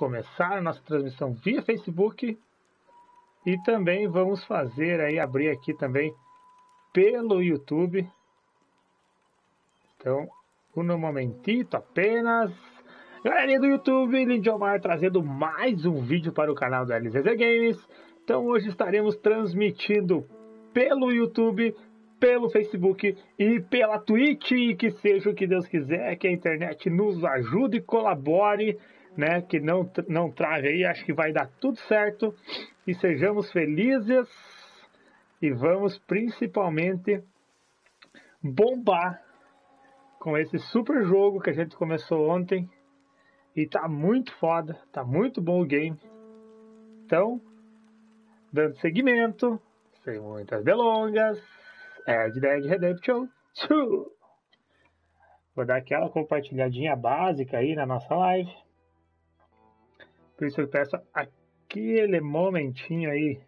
começar a nossa transmissão via Facebook e também vamos fazer aí, abrir aqui também pelo YouTube. Então, um momentito apenas. Galerinha do YouTube, Lindomar trazendo mais um vídeo para o canal da LZZ Games. Então hoje estaremos transmitindo pelo YouTube, pelo Facebook e pela Twitch. Que seja o que Deus quiser, que a internet nos ajude e colabore, né? Que não trave aí, acho que vai dar tudo certo. E sejamos felizes e vamos principalmente bombar com esse super jogo que a gente começou ontem. E tá muito foda, tá muito bom o game. Então, dando seguimento, sem muitas delongas, Red Ded Redemption 2. Vou dar aquela compartilhadinha básica aí na nossa live. Por isso eu peço aquele momentinho aí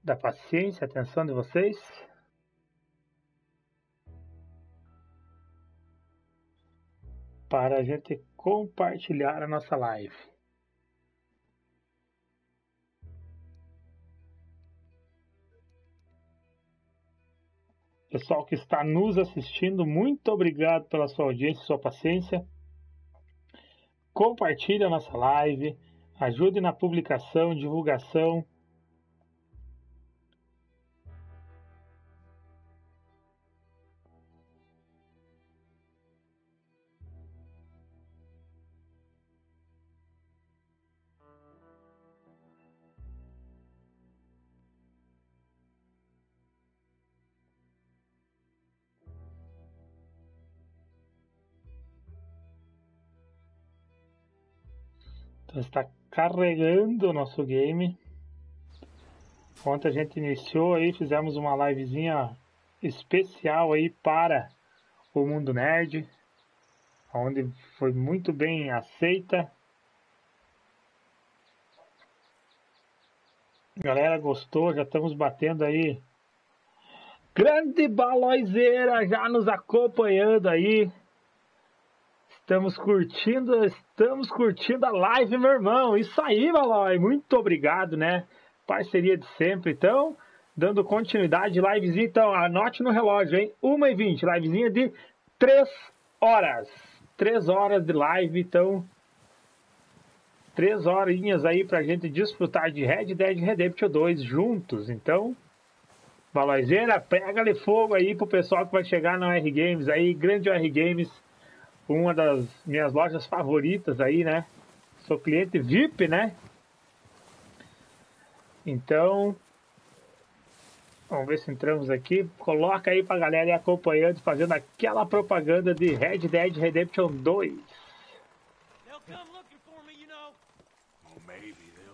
da paciência, atenção de vocês. Para a gente compartilhar a nossa live. Pessoal que está nos assistindo, muito obrigado pela sua audiência e sua paciência. Compartilhe a nossa live, ajude na publicação, divulgação. Então está carregando o nosso game. Ontem a gente iniciou aí, fizemos uma livezinha especial aí para o Mundo Nerd, onde foi muito bem aceita. Galera gostou, já estamos batendo aí. Grande Baloizeira já nos acompanhando aí. Estamos curtindo a live, meu irmão. Isso aí, Balói. Muito obrigado, né? Parceria de sempre. Então, dando continuidade, livezinha. Então, anote no relógio, hein? 1h20, livezinha de 3 horas. 3 horas de live, então. 3 horinhas aí pra gente desfrutar de Red Dead Redemption 2 juntos. Então, Balóizeira, pega-lhe fogo aí pro pessoal que vai chegar na R Games aí. Grande R Games. Uma das minhas lojas favoritas aí, né? Sou cliente VIP, né? Então, vamos ver se entramos aqui. Coloca aí pra galera ir acompanhando, fazendo aquela propaganda de Red Dead Redemption 2.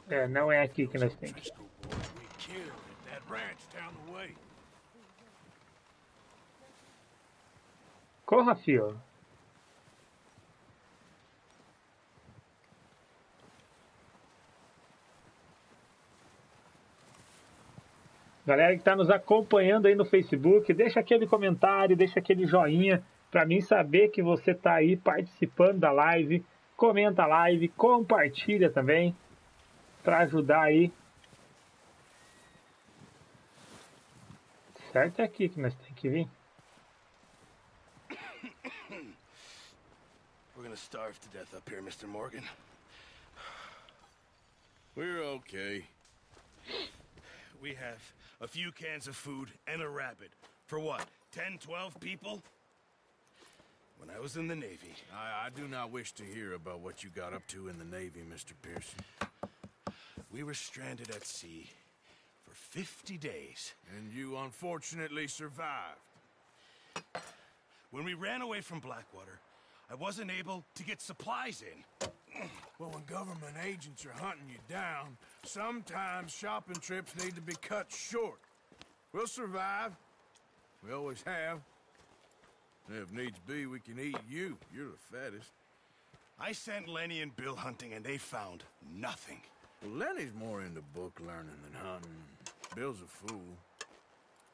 É, não é aqui que nós temos. Corra, fio. Galera que está nos acompanhando aí no Facebook, deixa aquele comentário, deixa aquele joinha para mim saber que você está aí participando da live. Comenta a live, compartilha também para ajudar aí. Certo, é aqui que nós temos que vir. We're gonna starve to death up here, Mr. Morgan. We're okay. We have a few cans of food and a rabbit. For what, 10, 12 people? When I was in the Navy... I do not wish to hear about what you got up to in the Navy, Mr. Pearson. We were stranded at sea for 50 days. And you unfortunately survived. When we ran away from Blackwater, I wasn't able to get supplies in. Well, when government agents are hunting you down, sometimes shopping trips need to be cut short. We'll survive. We always have. If needs be, we can eat you. You're the fattest. I sent Lenny and Bill hunting, and they found nothing. Well, Lenny's more into book learning than hunting. Bill's a fool.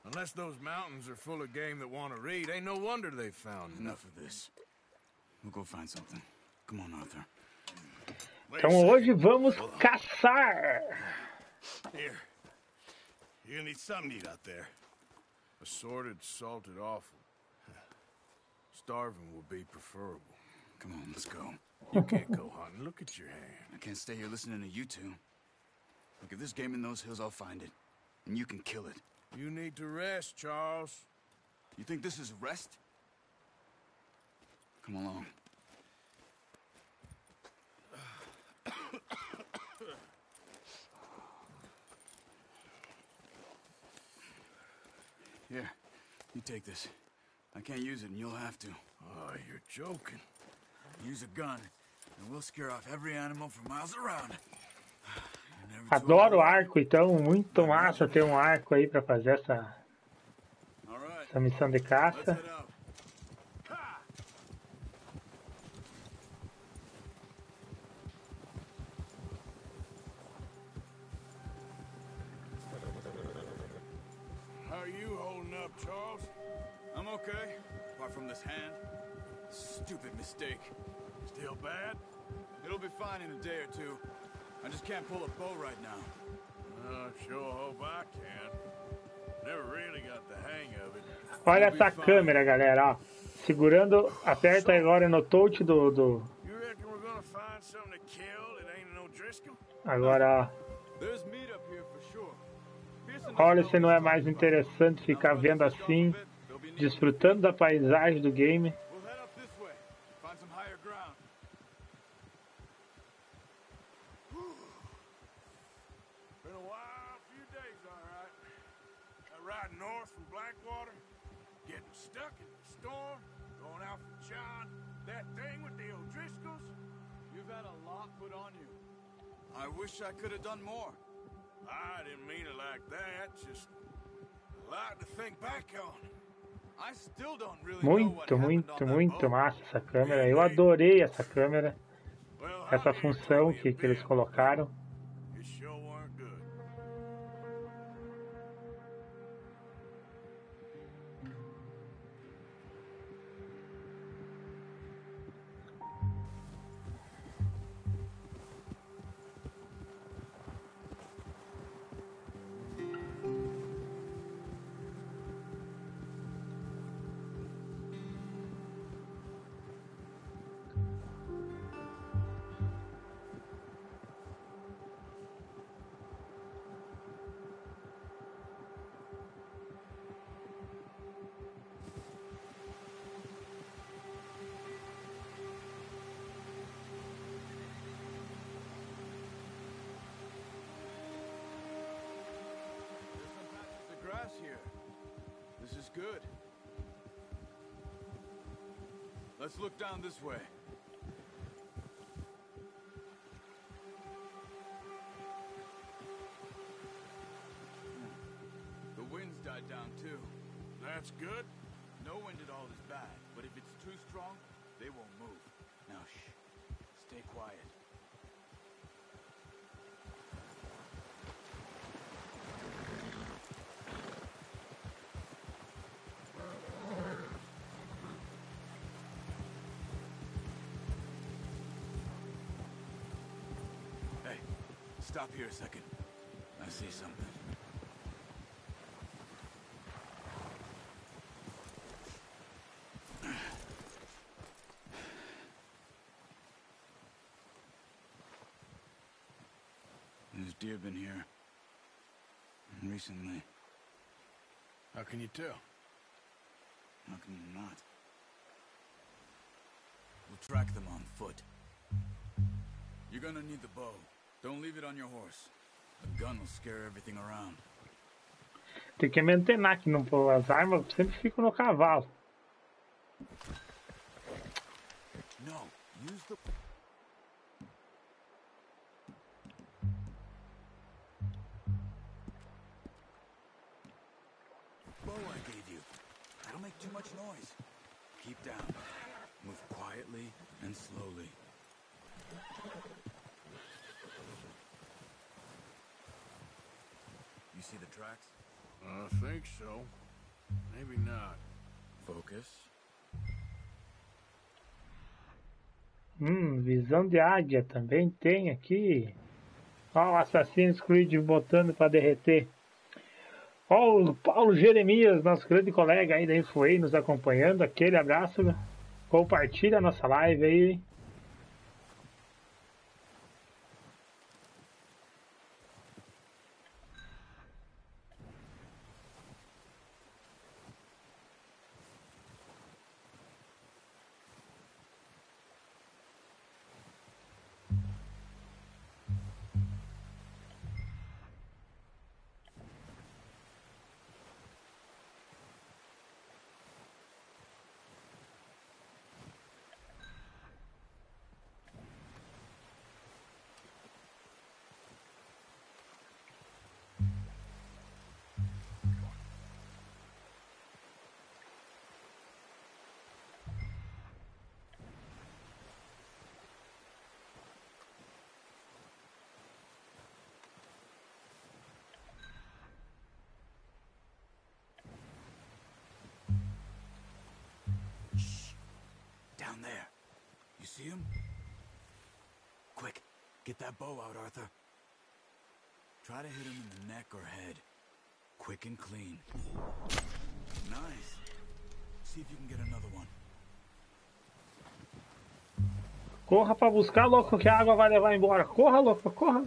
Unless those mountains are full of game that want to read, ain't no wonder they found Enough of this. We'll go find something. Come on, Arthur. Então hoje vamos caçar. Here. You're gonna need something to eat out there. Assorted, salted offal. Starving would be preferable. Come on, let's go. You can't go hunting. Look at your hand. I can't stay here listening to you two. Look, if there's game in those hills, I'll find it. And you can kill it. You need to rest, Charles. You think this is rest? Come along. Here, you take this. I can't use it, and you'll have to. Oh, you're joking. Use a gun, and we'll scare off every animal for miles around. Adoro arco, então muito massa ter um arco aí pra fazer essa missão de caça. How are you holding up, Charles? I'm okay, apart from this hand. Stupid mistake. Still bad? It'll be fine in a day or two. I just can't pull a bow right now. Sure hope I can. Never really got the hang of it. Olha essa câmera, galera, ó. Segurando, aperta agora no touch do... You reckon we're gonna find something to kill that ain't no Driscoll? Agora, There's meat up here for sure. olha se não é mais interessante ficar vendo assim, desfrutando da paisagem do game. We'll head up this way. Find some higher ground. Been a wild few days, all right. Riding north from Blackwater, getting stuck in the storm, going out from John, that thing with the O'Driscolls. You've had a lot put on you. I wish I could have done more. I didn't mean it like that, just a lot to think back on. I still don't really know what Muito, happened muito, on that muito boat. massa essa câmera. Eu adorei essa câmera, Well, essa I didn't função know you que eles been, colocaram. You sure weren't good. There's some patches of grass here. This is good. Let's look down this way. The wind's died down too. That's good. No wind at all is bad, but if it's too strong, they won't move. Now shh. Stay quiet. Hey, stop here a second. I see something. There's deer been here recently. How can you tell? How can you not? We'll track them on foot. You're gonna need the bow. Don't leave it on your horse. The gun will scare everything around. Tem que me antenar que não, as armas sempre ficam no cavalo. No, use the... bow I gave you. That'll make too much noise. Keep down. Move quietly and slowly. You see the tracks? I think so. Maybe not. Focus. Visão de águia também tem aqui. Ó, o Assassin's Creed botando para derreter. Ó, o Paulo Jeremias, nosso grande colega aí da Infoei, nos acompanhando. Aquele abraço. Compartilha a nossa live aí. Down there. You see him? Quick, get that bow out, Arthur. Try to hit him in the neck or head. Quick and clean. Nice. See if you can get another one. Corra pra buscar, louco, que a água vai levar embora. Corra, louco, corra.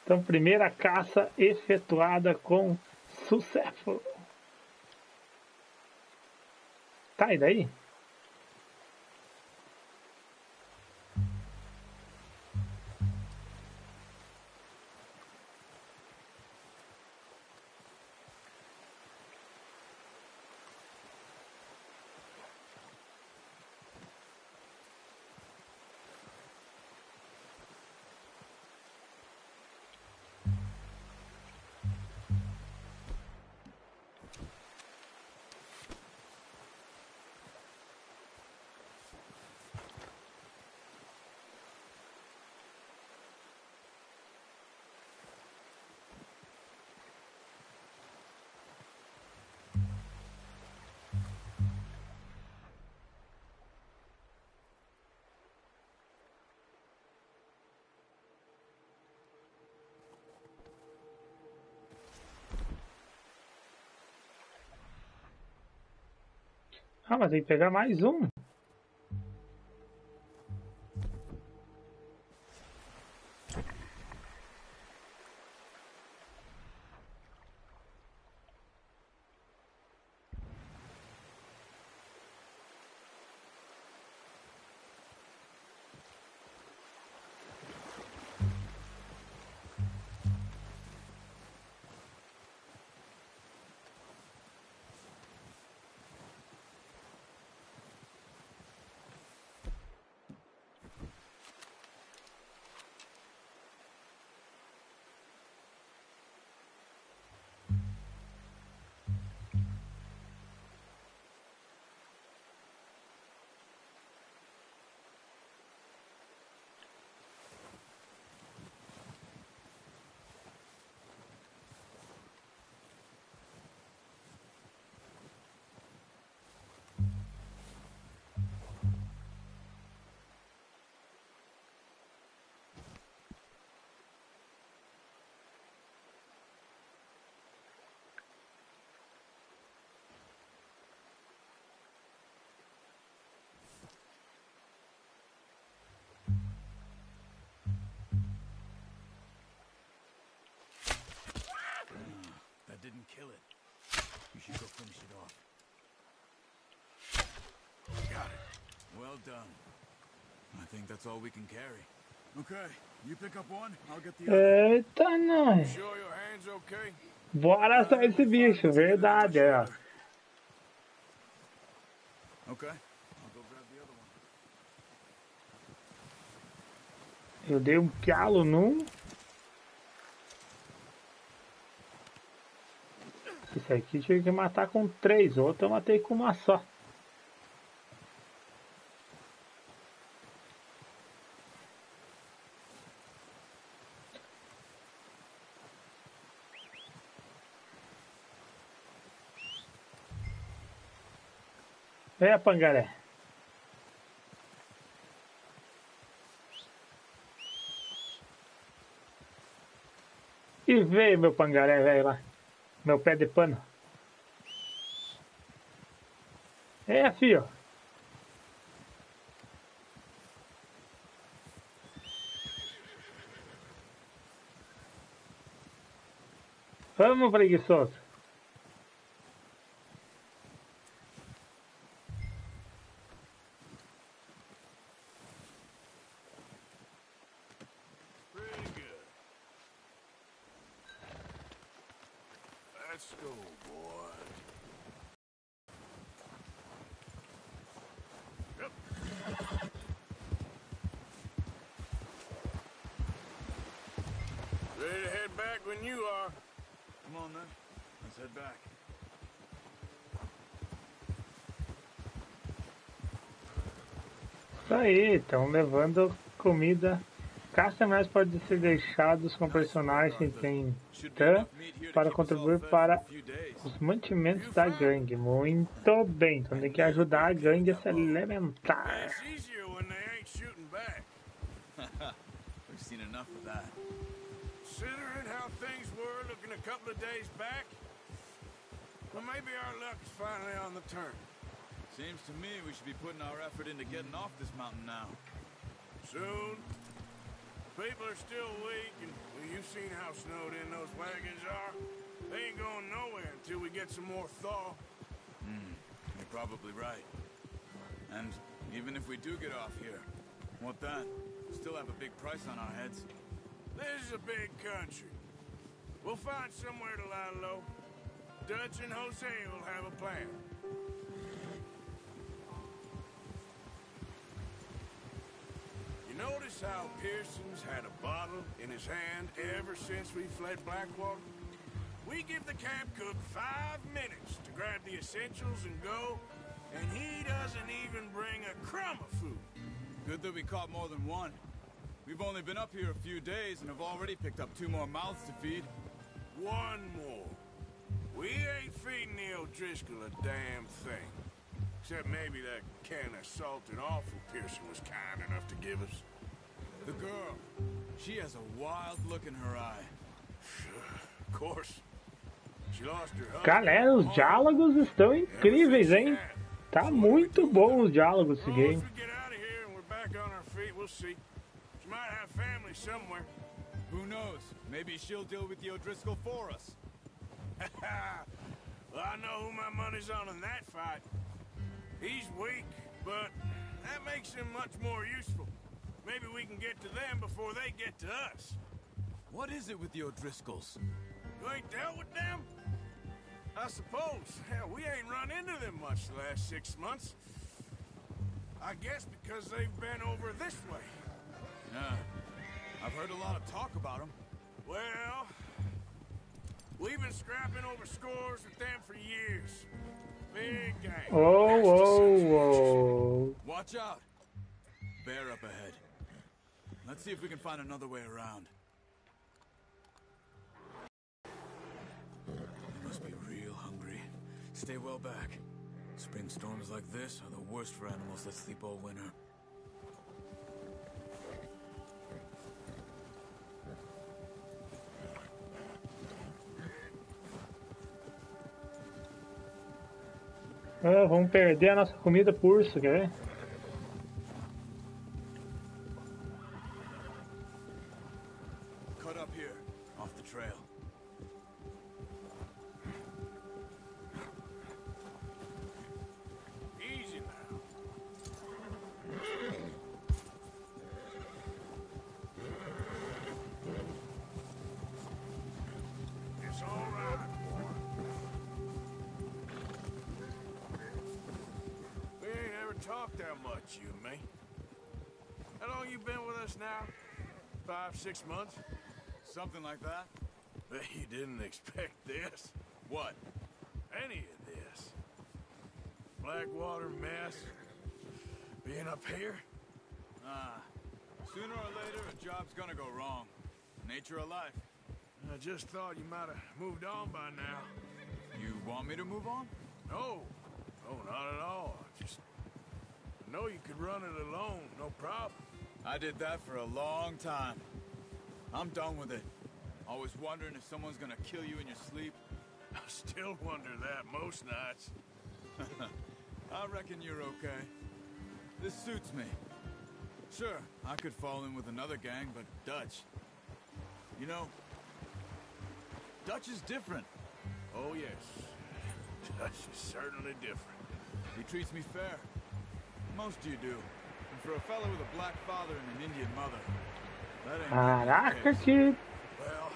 Então, primeira caça efetuada com sucesso. Tá, e daí? Ah, mas tem que pegar mais um. That didn't kill it. You should go finish it off. Got it. Well done. I think that's all we can carry. Okay, you pick up one, I'll get the other. Eita, não. Sure your hands okay? Bora só esse bicho, verdade, é. Okay, I'll go grab the other one. Eu dei um pialo num. Esse aqui tive que matar com 3, outro eu matei com uma só. É a pangaré. E veio meu pangaré, velho, lá. Meu pé de pano. É, filho. Vamos, preguiçoso. Pretty good. Let's go, boy. Yep. Ready to head back when you are. Come on, then. Let's head back. Isso aí, estão levando comida. Customers podem ser deixados com personagens em TAM para contribuir para os mantimentos da gangue. Muito bem, então tem que ajudar a gangue a se alimentar. It's easier when they ain't shooting back. We've seen enough of that. Considering how things were looking a couple of days back, well, maybe our luck is finally on the turn. Seems to me we should be putting our effort into getting off this mountain now. Soon. People are still weak, and well, you've seen how snowed in those wagons are. They ain't going nowhere until we get some more thaw. You're probably right. And even if we do get off here, what then? Still have a big price on our heads. This is a big country. We'll find somewhere to lie low. Dutch and Jose will have a plan. You notice how Pearson's had a bottle in his hand ever since we fled Blackwater? We give the camp cook 5 minutes to grab the essentials and go, and he doesn't even bring a crumb of food. Good that we caught more than one. We've only been up here a few days and have already picked up 2 more mouths to feed. 1 more. We ain't feeding the O'Driscoll a damn thing. Except maybe that can of salted offal Pearson was kind enough to give us. The girl. She has a wild look in her eye. Of course. She lost her husband. Galera, os diálogos estão incríveis, hein? Tá muito bom os diálogos desse Well, game. if we get out of here and we're back on our feet, we'll see. She might have family somewhere. Who knows? Maybe she'll deal with the O'Driscoll for us. Well, I know who my money's on in that fight. He's weak, but that makes him much more useful. Maybe we can get to them before they get to us. What is it with the O'Driscolls? You ain't dealt with them? I suppose. Hell, we ain't run into them much the last 6 months. I guess because they've been over this way. Yeah. I've heard a lot of talk about them. Well, we've been scrapping over scores with them for years. Big gang. Oh. Watch out! Bear up ahead. Let's see if we can find another way around. They must be real hungry. Stay well back. Spring storms like this are the worst for animals that sleep all winter. Ah, vamos perder a nossa comida por urso, quer ver? Cut up here, off the trail. Easy now. It's all right, boy. We ain't ever talked that much, you and me. How long you been with us now? 5, 6 months? Something like that? Bet you didn't expect this. What? Any of this. Blackwater mess. Being up here? Sooner or later, a job's gonna go wrong. Nature of life. I just thought you might have moved on by now. You want me to move on? No. Oh, not at all. Just I know you could run it alone, no problem. I did that for a long time. I'm done with it. Always wondering if someone's gonna kill you in your sleep. I still wonder that most nights. I reckon you're okay. This suits me. Sure, I could fall in with another gang, but Dutch... You know, Dutch is different. Oh, yes. Dutch is certainly different. He treats me fair. Most of you do. And for a fellow with a black father and an Indian mother, that ain't Caraca, the case. kid. Well,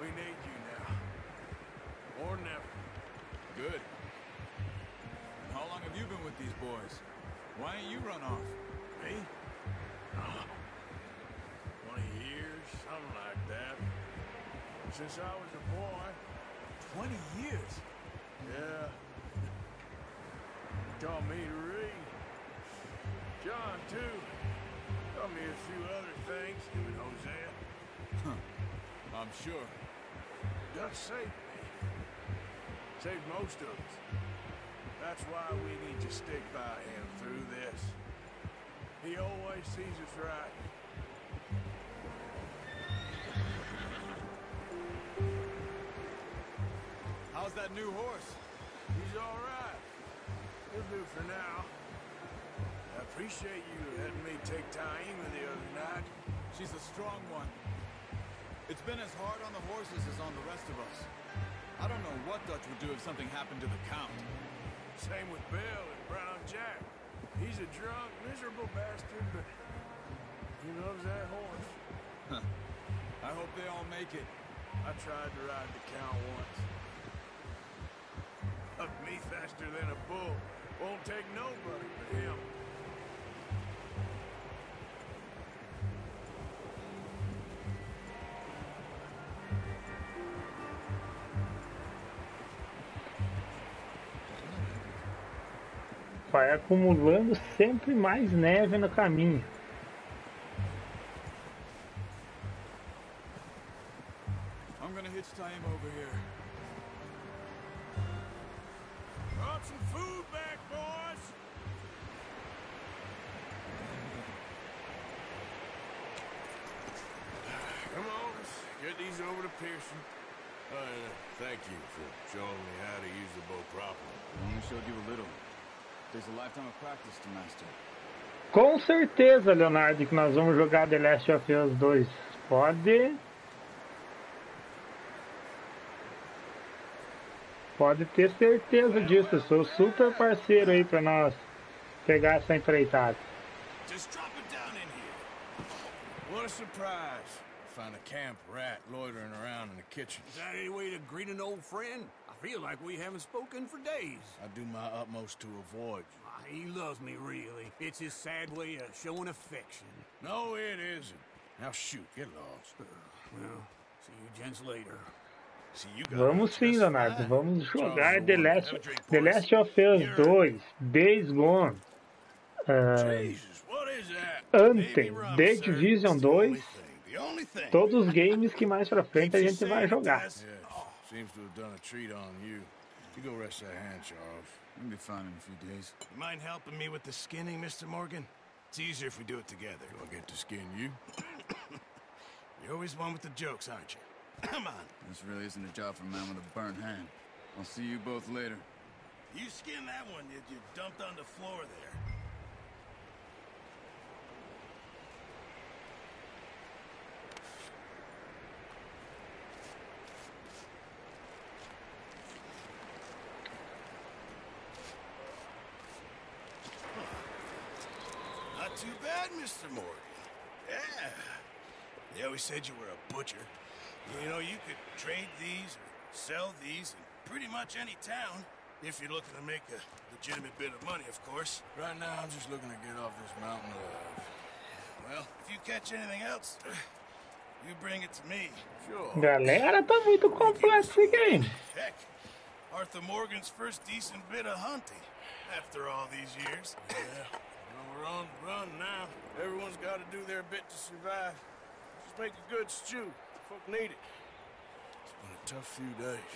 we need you now. More than ever. Good. And how long have you been with these boys? Why ain't you run off? Me? Oh, 20 years, something like that. Since I was a boy. 20 years? Yeah. He taught me to read. John, too. Taught me a few other things, him and Hosea. I'm sure. Dutch saved me. Saved most of us. That's why we need to stick by him through this. He always sees us right. How's that new horse? He's all right. He'll do for now. I appreciate you letting me take Taima the other night. She's a strong one. It's been as hard on the horses as on the rest of us. I don't know what Dutch would do if something happened to the Count. Same with Bill and Brown Jack. He's a drunk, miserable bastard, but he loves that horse. I hope they all make it. I tried to ride the Count once. Up me faster than a bull. Won't take nobody but him. Vai acumulando sempre mais neve no caminho. I'm gonna hitch Taima over here. Brought some food back, boys! Come on, let's get these over to Pearson. Thank you for showing me how to use the bow properly. I only showed you a little. There's a lifetime of practice to master. Com certeza, Leonardo, que nós vamos jogar The Last of Us 2. Pode ter certeza disso. Eu sou super parceiro aí pra nós pegar essa empreitada. Just drop it down in here. What a surprise. Find a camp rat loitering around in the kitchen. Is that any way to greet an old friend? I feel like we haven't spoken for days. I do my utmost to avoid you. He loves me, really. It's his sad way of showing affection. No, it isn't. Now shoot, get lost. Well, see you gents later. See, you got Vamos sim, Leonardo. Vamos jogar The Last of Us 2, Days Gone, Jesus, what is that? Anthem, Rum, The sir. Division It's the only 2. thing. The only thing. Todos os games que mais pra frente a gente vai jogar. Yes, seems to have done a treat on you. You go rest that hand, Charles. We'll be fine in a few days. You mind helping me with the skinning, Mr. Morgan? It's easier if we do it together. Do I get to skin you? You're always one with the jokes, aren't you? Come on. This really isn't a job for a man with a burnt hand. I'll see you both later. You skinned that one you dumped on the floor there. Not too bad, Mr. Morgan. Yeah. They always said you were a butcher. You know, you could trade these or sell these in pretty much any town, if you're looking to make a legitimate bit of money, of course. Right now, I'm just looking to get off this mountain alive. Well, if you catch anything else, you bring it to me. Sure. Galera, tá muito complexo esse game. Heck, Arthur Morgan's first decent bit of hunting after all these years. Yeah. Well, we're on the run now. Everyone's got to do their bit to survive. Just make a good stew. Folk need it. It's been a tough few days.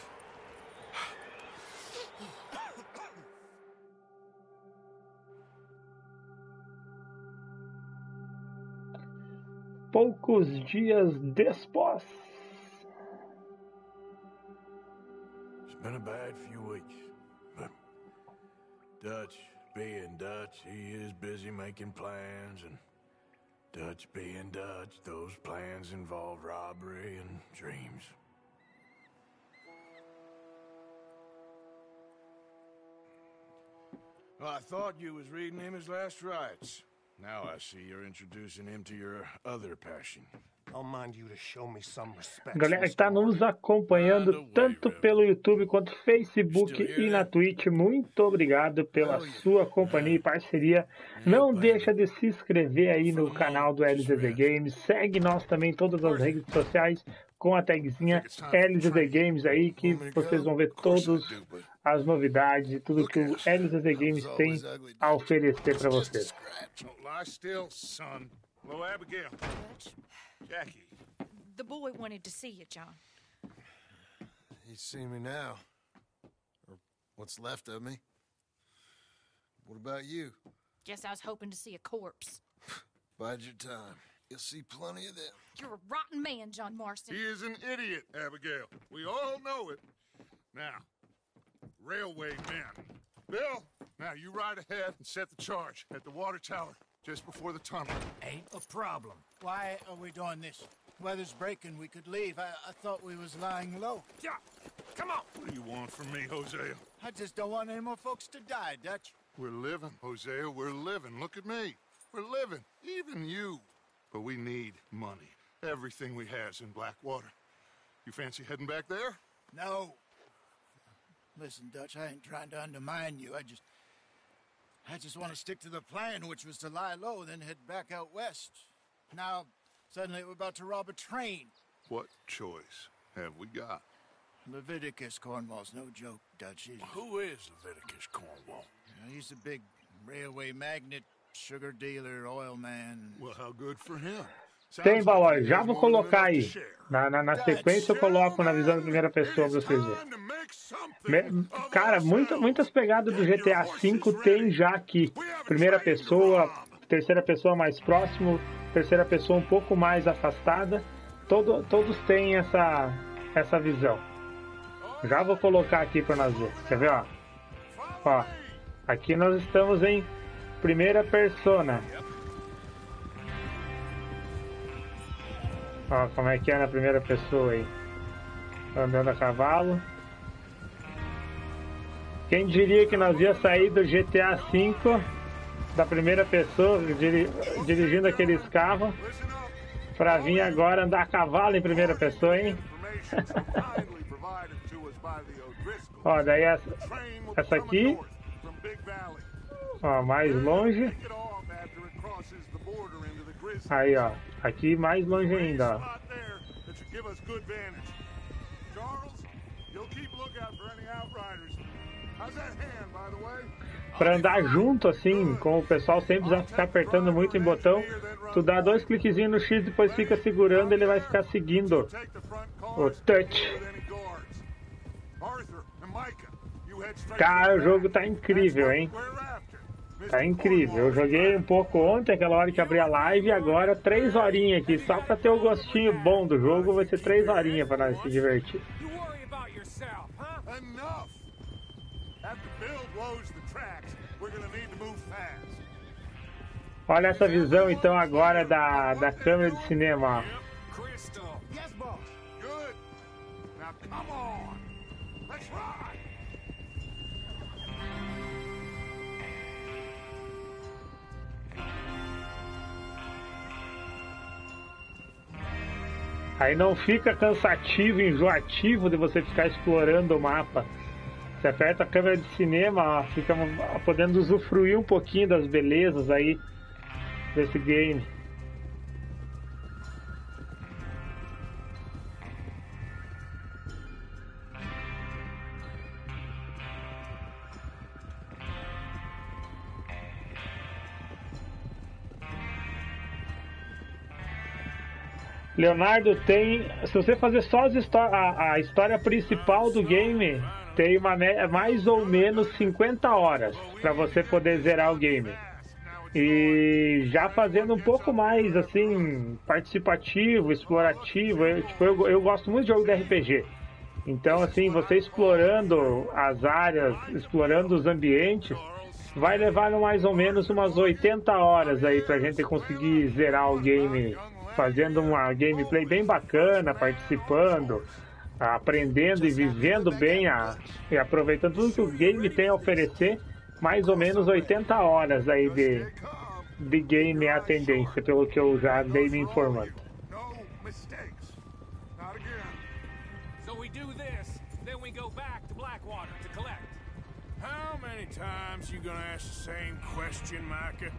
poucos dias depois. It's been a bad few weeks, but Dutch being Dutch, he is busy making plans, and Dutch being Dutch, those plans involve robbery and dreams. Well, I thought you was reading him his last rites. Now I see you're introducing him to your other passion. I'll mind you to show me some respect. Galera que está nos acompanhando tanto pelo YouTube quanto Facebook e na Twitch, muito obrigado pela sua companhia e parceria. Não deixa de se inscrever aí no canal do LZZ Games. Segue nós também em todas as redes sociais com a tagzinha LZZ Games aí, que vocês vão ver todas as novidades e tudo que o LZZ Games tem a oferecer para vocês. Hello, Abigail. Jackie. The boy wanted to see you, John. He's seen me now. Or what's left of me. What about you? Guess I was hoping to see a corpse. Bide your time. You'll see plenty of them. You're a rotten man, John Marston. He is an idiot, Abigail. We all know it. Now, railway men. Bill, now you ride ahead and set the charge at the water tower just before the tunnel. Ain't a problem. Why are we doing this? Weather's breaking. We could leave. I thought we was lying low. Yeah, come on. What do you want from me, Hosea? I just don't want any more folks to die, Dutch. We're living, Hosea. We're living. Look at me. We're living. Even you. But we need money. Everything we has in Blackwater. You fancy heading back there? No. Listen, Dutch, I ain't trying to undermine you. I just want to stick to the plan, which was to lie low, then head back out west. Now, suddenly we're about to rob a train. What choice have we got? Leviticus Cornwall's no joke, Dutch. Who is Leviticus Cornwall? He's a big railway magnate, sugar dealer, oil man. Well, how good for him. Tem, Balói, já vou colocar aí. Na sequência eu coloco na visão de primeira pessoa pra vocês verem. Cara, muitas pegadas do GTA V tem já aqui. Primeira pessoa, terceira pessoa mais próximo, terceira pessoa um pouco mais afastada. Todos têm essa visão. Já vou colocar aqui pra nós ver. Quer ver, ó? Ó, aqui nós estamos em primeira persona. Ó, como é que é na primeira pessoa aí. Andando a cavalo. Quem diria que nós ia sair do GTA V da primeira pessoa, dirigindo aqueles carros, pra vir agora andar a cavalo em primeira pessoa, hein? Ó, daí essa aqui. Ó, mais longe. Aí, ó. Aqui mais longe ainda, ó. Pra andar junto, assim, com o pessoal, sem precisar ficar apertando muito em botão, tu dá 2 cliquezinhos no X, depois fica segurando, ele vai ficar seguindo o touch. Cara, o jogo tá incrível, hein? Tá incrível. Eu joguei um pouco ontem, aquela hora que abri a live, e agora 3 horinhas aqui, só pra ter o gostinho bom do jogo, vai ser 3 horinhas pra nós se divertir. Olha essa visão então agora da câmera de cinema, ó. Aí não fica cansativo, enjoativo de você ficar explorando o mapa. Você aperta a câmera de cinema, ó, fica podendo usufruir um pouquinho das belezas aí desse game. Leonardo, tem, se você fazer só a história principal do game, tem mais ou menos 50 horas para você poder zerar o game. e já fazendo um pouco mais assim participativo, explorativo. Eu gosto muito de jogo de RPG. Então assim, você explorando as áreas, explorando os ambientes, vai levar mais ou menos umas 80 horas aí pra gente conseguir zerar o game, fazendo uma gameplay bem bacana, participando, aprendendo e vivendo bem e aproveitando tudo que o game tem a oferecer. Mais ou menos 80 horas aí de game é a tendência, pelo que eu já andei me informando. So we do this, then we go back to Blackwater to collect. How many times you gonna ask the same question, Micah?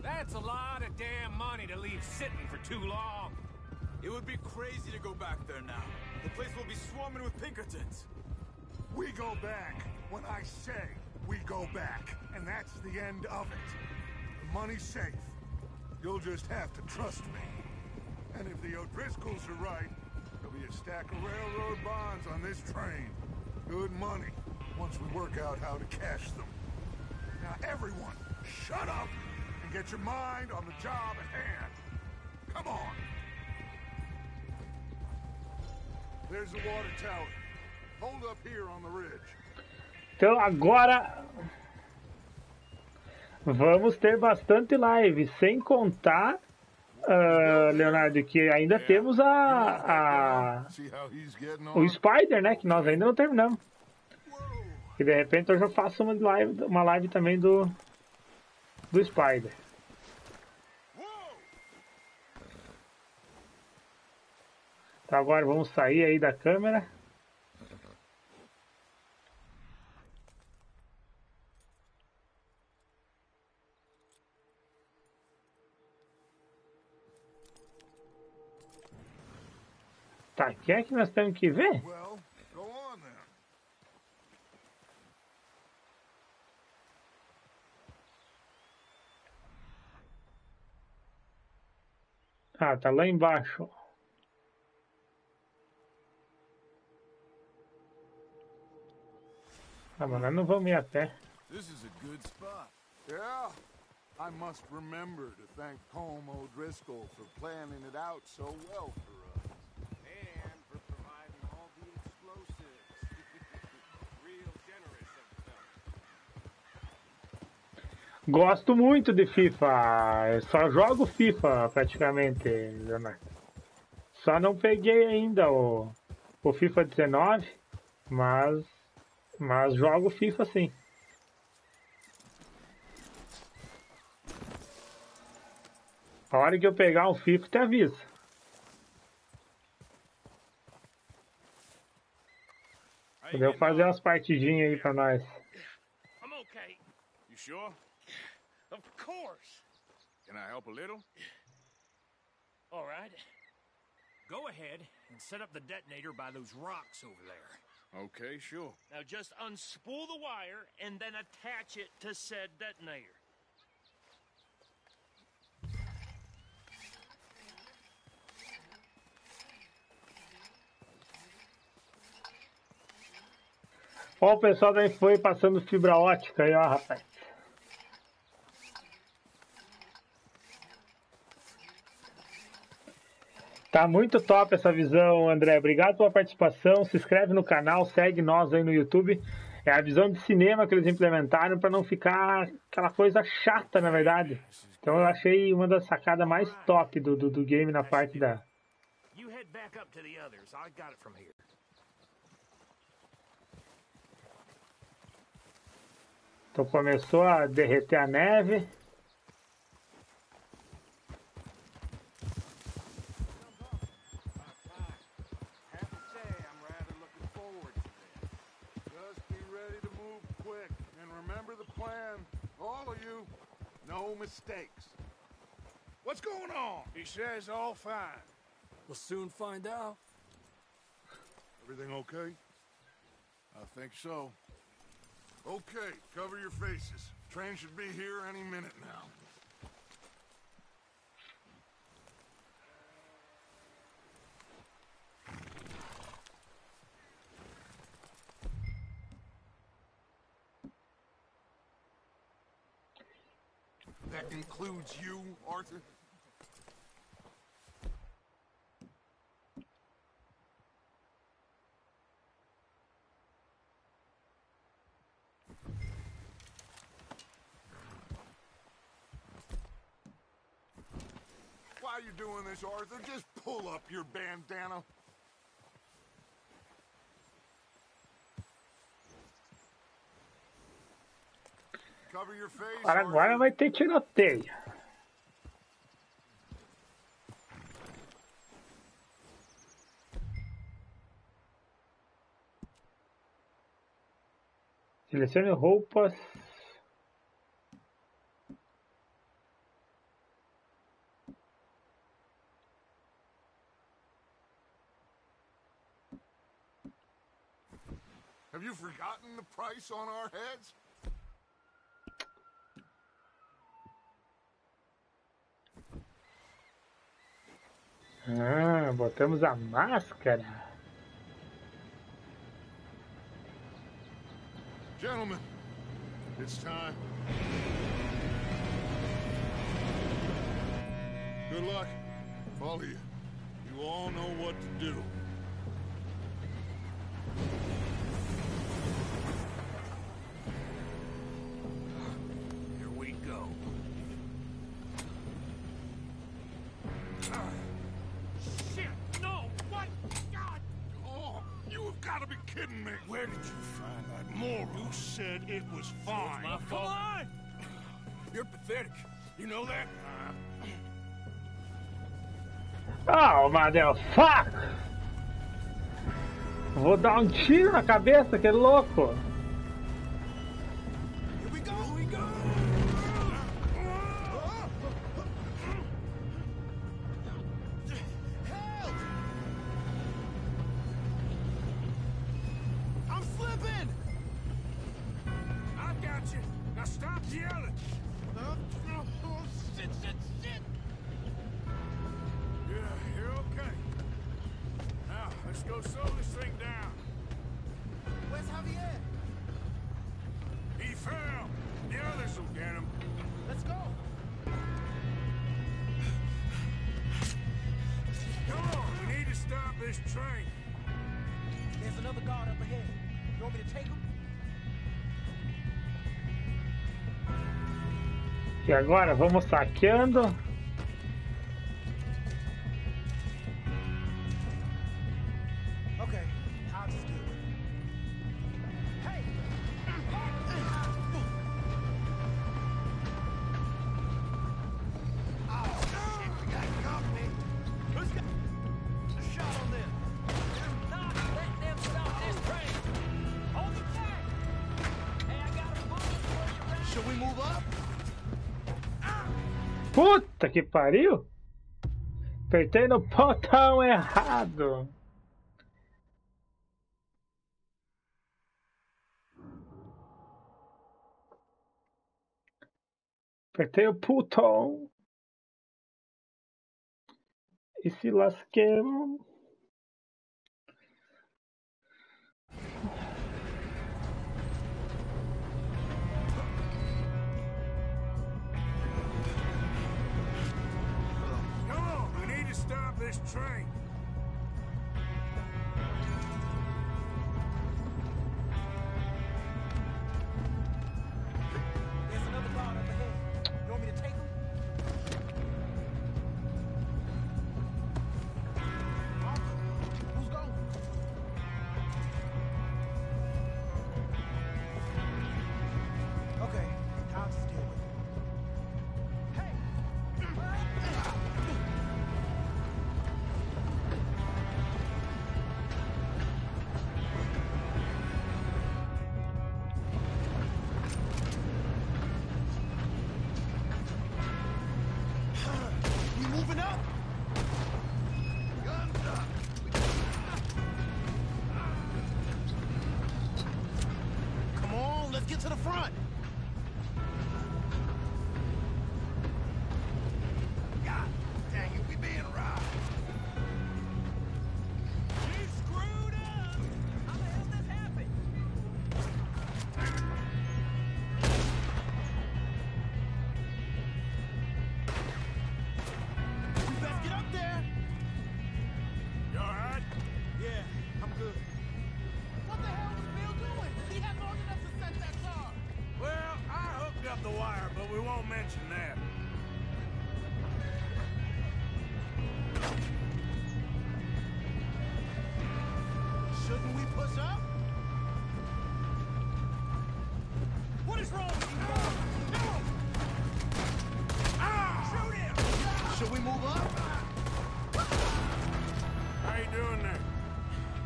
That's a lot of damn money to leave sitting for too long. It would be crazy to go back there now. The place will be swarming with Pinkertons. We go back when I say we go back, and that's the end of it. The money's safe. You'll just have to trust me. And if the O'Driscolls are right, there'll be a stack of railroad bonds on this train. Good money, once we work out how to cash them. Now everyone, shut up and get your mind on the job at hand. Come on. There's the water tower. Hold up here on the ridge. Então agora vamos ter bastante live, sem contar, Leonardo, que ainda temos o Spider, né? Que nós ainda não terminamos. E de repente eu já faço uma live também do Spider. Então agora vamos sair aí da câmera. Tá, quem é que nós temos que ver? Well, go on then. Ah, tá lá embaixo. Ah, mas nós não vamos ir a pé. This is a good spot. Yeah. I must remember to thank Colm O'Driscoll for planning it out so well for us. And for providing all the explosives. Real generous of them. Gosto muito de FIFA. Eu só jogo FIFA praticamente, Leonardo. Só não peguei ainda o FIFA 19, mas jogo FIFA sim. A hora que eu pegar um FIFA, te aviso. Podemos fazer umas partidinhas aí pra nós. I'm okay. You sure? Of course. Can I help a little? All right. Go ahead and set up the detonator by those rocks over there. Okay, sure. Now just unspool the wire and then attach it to said detonator. Ó, o pessoal daí foi passando fibra ótica aí, ó, rapaz. Tá muito top essa visão, André. Obrigado pela participação. Se inscreve no canal, segue nós aí no YouTube. É a visão de cinema que eles implementaram para não ficar aquela coisa chata, na verdade. Então eu achei uma das sacadas mais top do game na parte da... You head back up to the others. I got it from here. Então começou a derreter a neve. No mistakes. What's going on? He says all fine. We'll soon find out. Everything okay? I think so. Okay, cover your faces. Train should be here any minute now. that includes you, Arthur? Why are you doing this, Arthur? Just pull up your bandana. Cover your face, Agora vai ter tiroteio. Selecione roupas. Have you forgotten the price on our heads? Ah, botamos a máscara. Gentlemen, it's time. Good luck. All of you. You all know what to do. Here we go. Shit! No! What? God! Oh, you have got to be kidding me. Where did you find that moron? You said it was fine. My fault. Come on! You're pathetic. You know that? Oh, motherfucker! Vou dar um tiro na cabeça, que louco! Here we go! Here we go! Help! I'm slipping! I got you. Now stop yelling. Shit, shit, shit! Yeah, you're okay. Now, let's go slow this thing down. Where's Javier? He fell. The others will get him. Let's go. Come on, we need to stop this train. There's another guard up ahead. You want me to take him? E agora vamos saqueando. Okay, I'll just deal with it. Hey! Oh, shit, we got company. Who's got a shot on them? Not letting them get off this train. Hold them back. Hey, I got a bullet for you, right? Should we move up? Puta que pariu! Apertei no botão errado. Apertei o botão. E se lasquemos. Come on, we need to stop this train. There's another guard up ahead. You want me to take him? Who's going? Okay, I'll just deal with it. Hey! we won't mention that. Shouldn't we push up? What is wrong with you? Shoot him! Should we move up? How you doing there?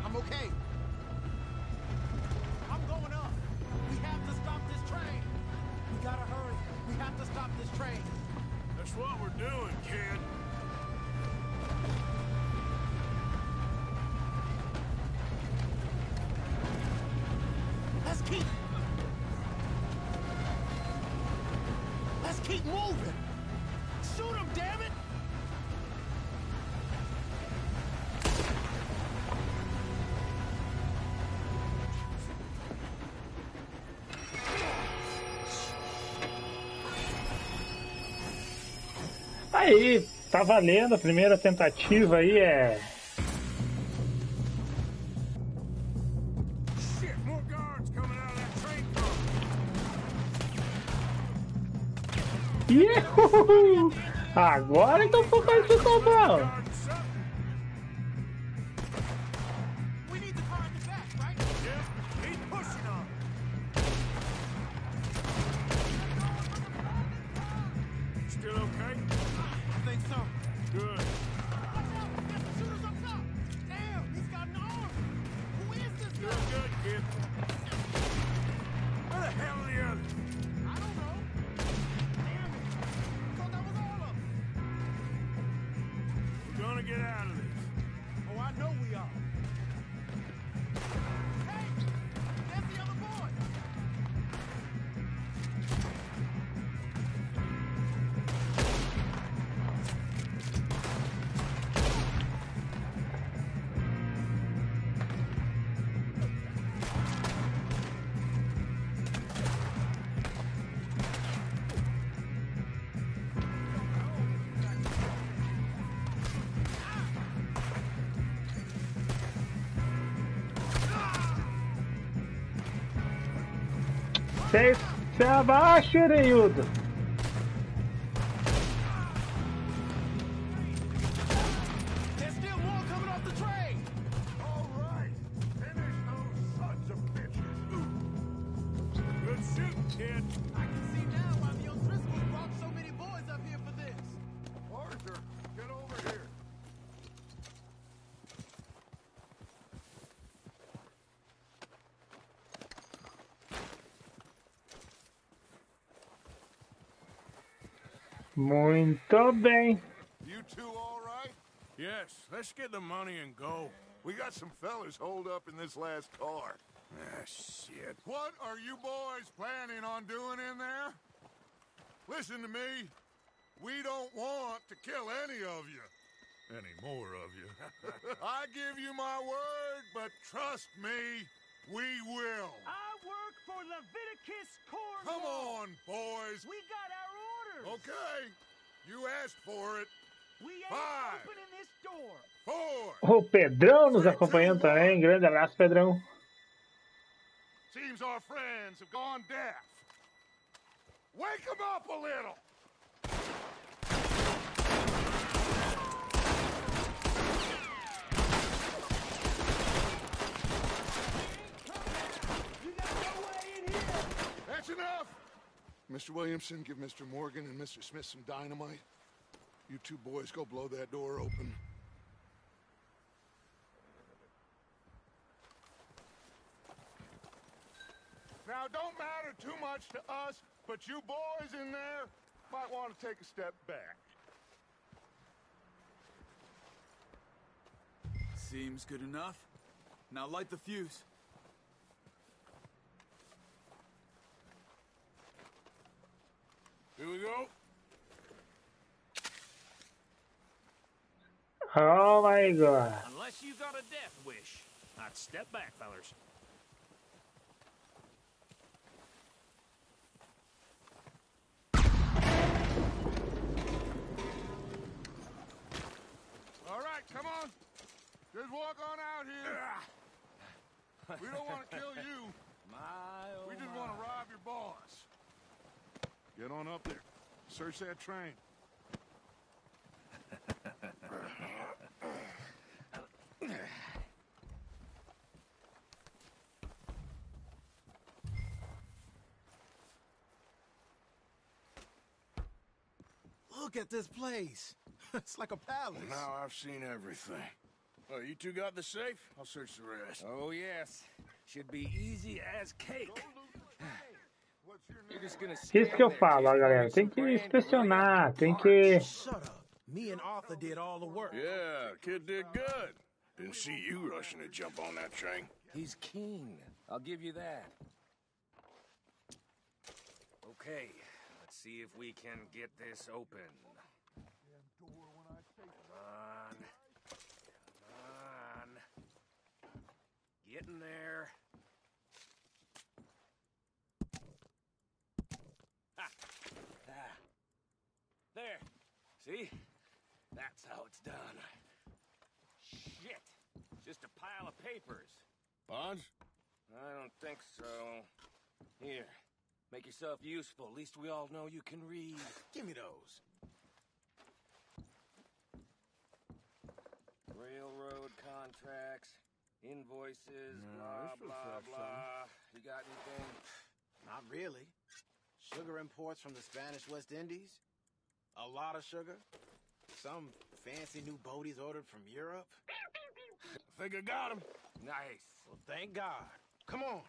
I'm okay. I'm going up. We have to stop this train. We gotta hurry. We have to stop this train. That's what we're doing, kid. Let's keep moving. Shoot him, damn it! Aí, tá valendo, a primeira tentativa aí é... Shit, more guards coming out of that train car. Iuhu! Agora então ficou bom. Guard something. We need the car at the back, right? Yeah, keep pushing on. Still okay? I think so. Good. Watch out! There's some shooters up top! Damn, he's got an arm! Who is this You're guy? good, kid. Where the hell are the others? I don't know. Damn it! I thought that was all of them. We're gonna get out of this. Oh, I know we are. Hey! There's the other boy! Se abaixa, Neildo. There's still more coming off the train! All right. Finish those sons of bitches. Good shooting, kid. I can see now why the O'Driscolls brought so many boys up here for this. Arthur, get over here. Muito bem. You two all right? Yes, let's get the money and go. We got some fellas holed up in this last car. Ah, shit. What are you boys planning on doing in there? Listen to me. We don't want to kill any of you. Any more of you. I give you my word, but trust me, we will. I work for Leviticus Corps. Come on, boys. We got our orders. Okay. You asked for it. We ain't Five. opening this door. 4. O Pedrão nos acompanhando também. Grande abraço, Pedrão. Seems our friends have gone deaf. Wake them up a little. That's enough. Mr. Williamson, give Mr. Morgan and Mr. Smith some dynamite. You two boys go blow that door open. Now, don't matter too much to us, but you boys in there might want to take a step back. Seems good enough. Now light the fuse. Here we go. Oh my god. Unless you got a death wish, I'd step back, fellers. All right, come on. Just walk on out here. We don't want to kill you. We just want to rob your boss. Get on up there. Search that train. Look at this place. It's like a palace. Now I've seen everything. Well, you two got the safe? I'll search the rest. Oh, yes. Should be easy as cake. You're just gonna Isso que eu falo, ó, galera. Tem que inspecionar, tem que... Shut up. Me and Arthur did all the work. Yeah, kid did good. Didn't see you rushing to jump on that train. He's keen. I'll give you that. Okay, let's see if we can get this open. Come on. Come on. Get in there. Ha! Ah. There. See? That's how it's done. Shit. Just a pile of papers. Bonds? I don't think so. Here. Make yourself useful. At least we all know you can read. Give me those. Railroad contracts, invoices, blah, blah, blah. You got anything? Not really. Sugar imports from the Spanish West Indies. A lot of sugar. Some fancy new boaties ordered from Europe. I think I got him. Nice. Well, thank God. Come on.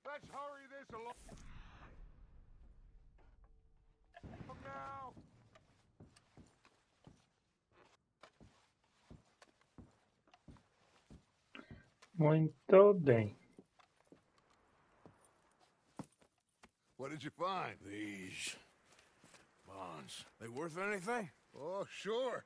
Let's hurry this along. Now. Muito bem. What did you find? These bonds. They worth anything? Oh, sure.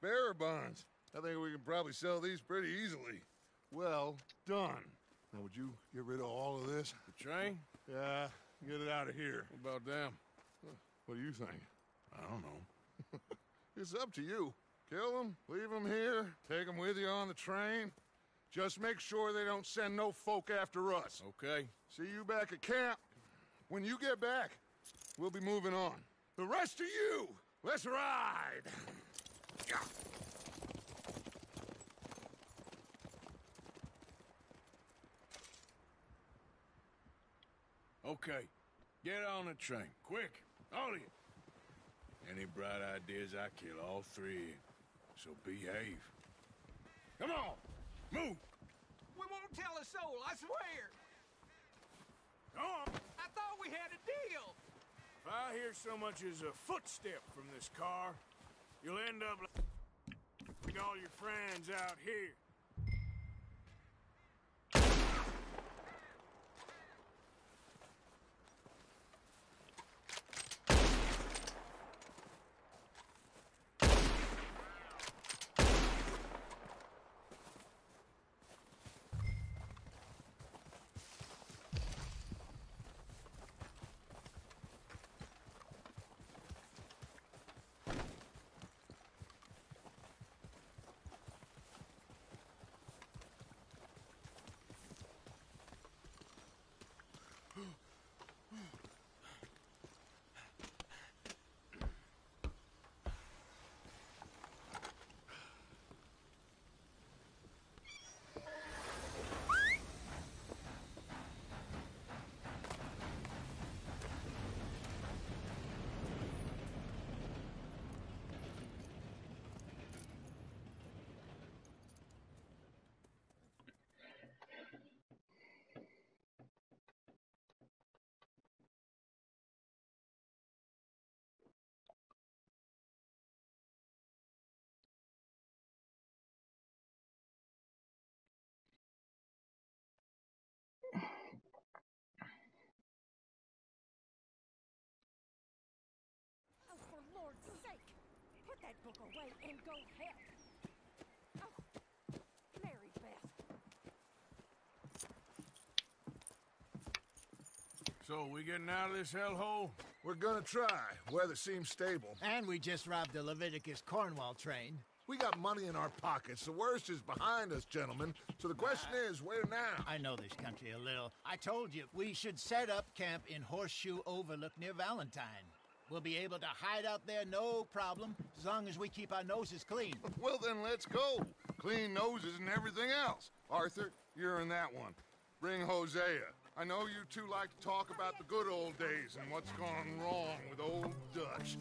Bearer bonds. I think we can probably sell these pretty easily. Well done. Now, would you get rid of all of this? The train? Yeah, get it out of here. What about them? What do you think? I don't know. It's up to you. Kill them, leave them here, take them with you on the train. Just make sure they don't send no folk after us. Okay. See you back at camp. When you get back, we'll be moving on. The rest of you, let's ride! Okay. Get on the train. Quick. All of you. Any bright ideas, I kill all three of you. So behave. Come on! Move! We won't tell a soul, I swear. Come on! I thought we had a deal. If I hear so much as a footstep from this car, you'll end up like all your friends out here. Oh, for Lord's sake! Put that book away and go help! Oh, Mary Beth. So, we getting out of this hellhole? We're gonna try. Weather seems stable. And we just robbed the Leviticus Cornwall train. We got money in our pockets. The worst is behind us, gentlemen. So the question is, where now? I know this country a little. I told you, we should set up camp in Horseshoe Overlook near Valentine. We'll be able to hide out there, no problem, as long as we keep our noses clean. Well, then let's go. Clean noses and everything else. Arthur, you're in that one. Bring Hosea. I know you two like to talk about the good old days and what's gone wrong with old Dutch.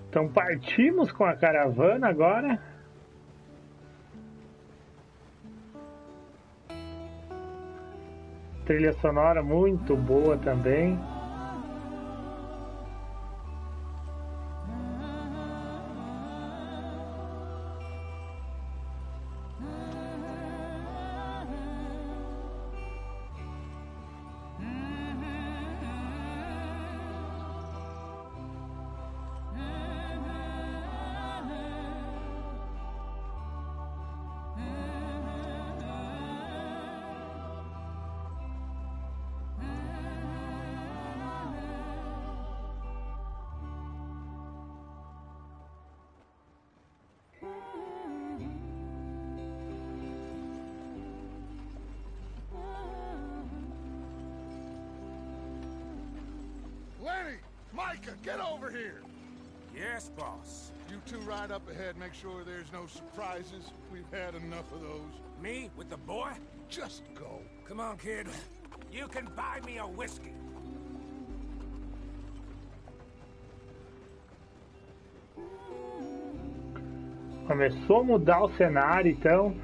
Então partimos com a caravana agora. Trilha sonora muito boa também. Lenny! Micah, get over here! Yes, boss. You two ride up ahead, make sure there's no surprises. We've had enough of those. Me with the boy? Just go. Come on, kid. You can buy me a whiskey. Começou a mudar o cenário, então.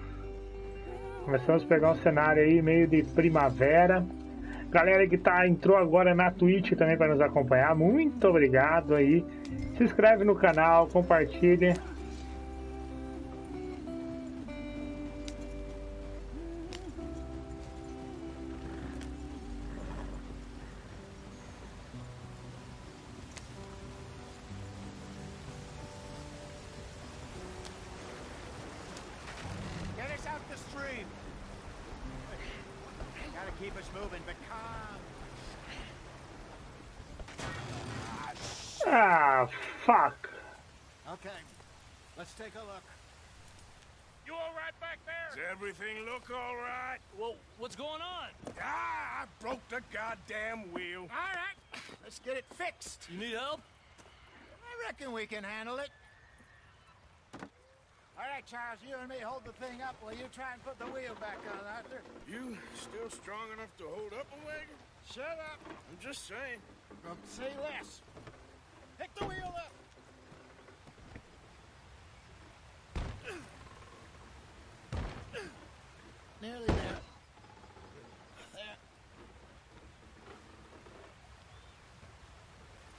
Começamos a pegar um cenário aí meio de primavera. Galera que entrou agora na Twitch também para nos acompanhar, muito obrigado aí. Se inscreve no canal, compartilha. Get us out the stream. Gotta keep us moving, but calm. Ah, fuck. Okay, let's take a look. You all right back there? Does everything look all right? Well, what's going on? Ah, I broke the goddamn wheel. All right, let's get it fixed. You need help? I reckon we can handle it. All right, Charles, you and me hold the thing up while you try and put the wheel back on, Arthur. You still strong enough to hold up a wagon? Shut up. I'm just saying. Say less. Pick the wheel up. Nearly there. There.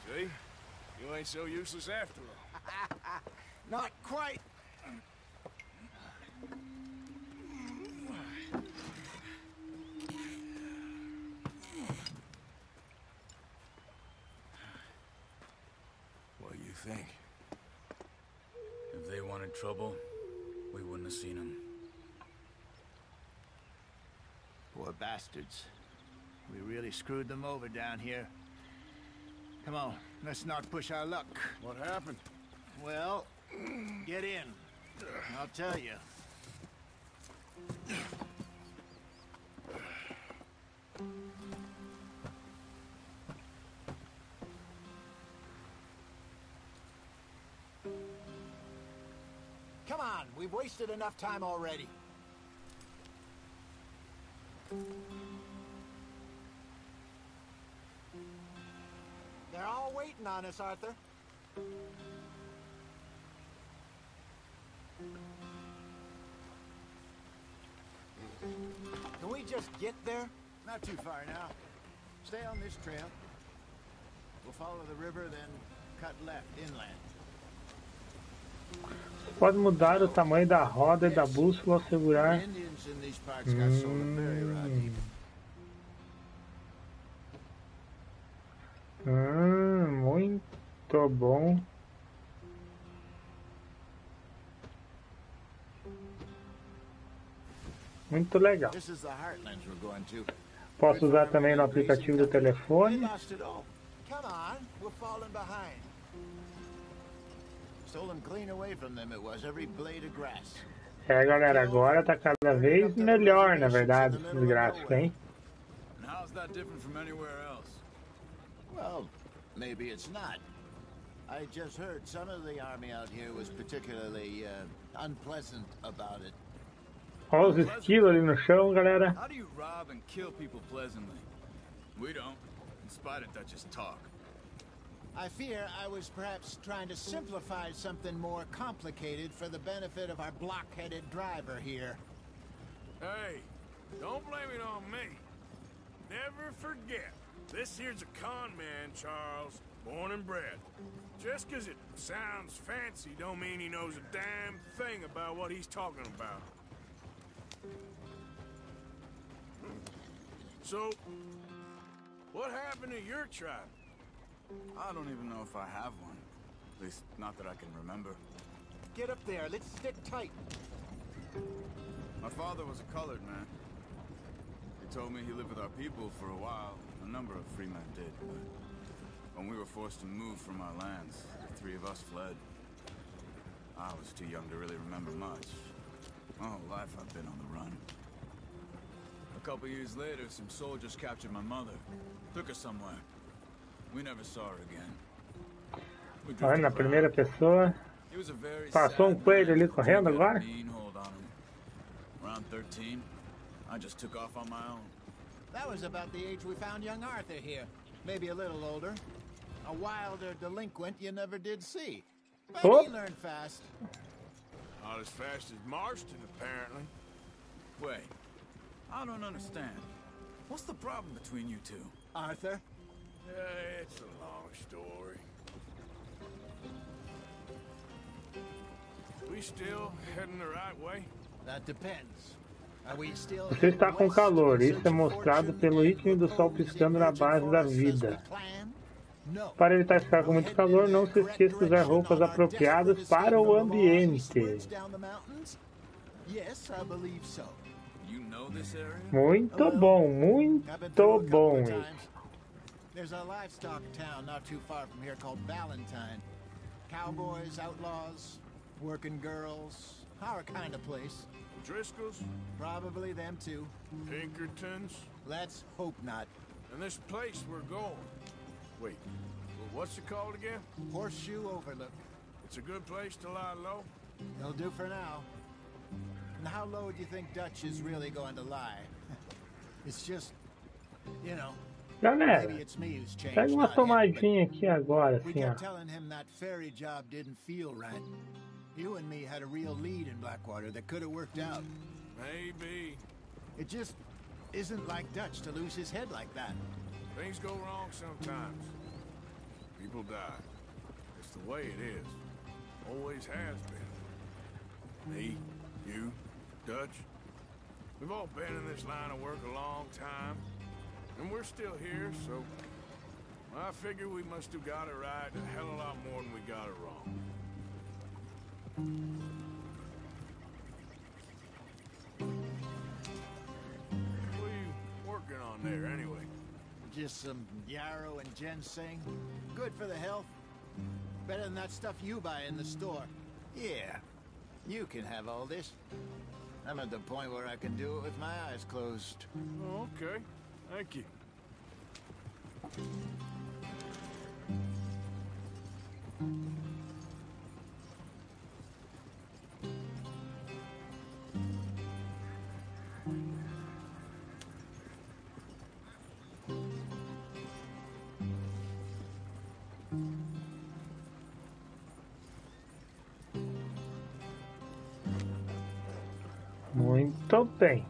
See? You ain't so useless after all. Not quite. What do you think? If they wanted trouble, we wouldn't have seen them. Poor bastards. We really screwed them over down here. Come on, let's not push our luck. What happened? Well, get in. I'll tell you. Come on, we've wasted enough time already. They're all waiting on us, Arthur. Can we just get there? Not too far now. Stay on this trail. We'll follow the river, then cut left inland. Pode mudar o tamanho da roda e da bússola ao segurar. Indians in these parts got sort of very rocky. Muito bom. Muito legal. This is the Heartlands we're going to. Posso usar também no aplicativo do They telefone. lost it all. Come on, we're falling behind. Stolen clean away from them it was, every blade of grass. É, galera, agora tá cada vez melhor, na verdade, esses gráficos, hein? And how's that different from anywhere else? Well, maybe it's not. I just heard some of the army out here was particularly unpleasant about it. Olha os estilos ali no chão, galera. How do you rob and kill people pleasantly? We don't, in spite of Dutch's talk. I fear I was perhaps trying to simplify something more complicated for the benefit of our block-headed driver here. Hey, don't blame it on me. Never forget, this here's a con man, Charles, born and bred. Just 'cause it sounds fancy don't mean he knows a damn thing about what he's talking about. So, what happened to your tribe? I don't even know if I have one. At least, not that I can remember. Get up there, let's stick tight. My father was a colored man. He told me he lived with our people for a while. A number of free men did, but when we were forced to move from our lands, the three of us fled. I was too young to really remember much. My whole life I've been on the run. A couple years later, some soldiers captured my mother. Took her somewhere. We never saw her again. We Olha, na primeira pessoa. He was a very Passou sad coelho man. ali correndo Took a agora. mean hold on him. Around 13, I just took off on my own. That was about the age we found young Arthur here. Maybe a little older. A wilder delinquent you never did see. But Oh. he learned fast. Not as fast as Marston, apparently. Wait, I don't understand. What's the problem between you two? Arthur? It's a long story. We still heading the right way? That depends. Are we still Você está com west calor. in Isso é search of mostrado fortune pelo and ritmo do sol repose piscando na in base da virgin forests vida. as we planned? No. Para evitar ficar com muito calor, não se esqueça de usar roupas apropriadas para o ambiente. Yes, I believe so. You know this area? Muito bom, I've been through a muito couple bom of isso. times. There's a livestock town not too far from here called Valentine. Cowboys, outlaws, working girls, our kind of place. Driscoll's? Probably them too. Pinkertons? Let's hope not. And this place we're going. Wait, what's it called again? Horseshoe Overlook. It's a good place to lie low? It'll do for now. And how low do you think Dutch is really going to lie? It's just, you know, Galera, maybe it's me who's changed. pega uma not him, but tomadinha aqui agora, we assim, ó. kept telling him that ferry job didn't feel right. You and me had a real lead in Blackwater that could have worked out. Maybe. It just isn't like Dutch to lose his head like that. Things go wrong sometimes. People die. It's the way it is. Always has been. Me, you, Dutch. We've all been in this line of work a long time. And we're still here, so I figure we must have got it right a hell of a lot more than we got it wrong. What are you working on there, anyway? Just some yarrow and ginseng. Good for the health. Better than that stuff you buy in the store. Yeah, you can have all this. I'm at the point where I can do it with my eyes closed. Oh, okay. Thank you. Muito bem.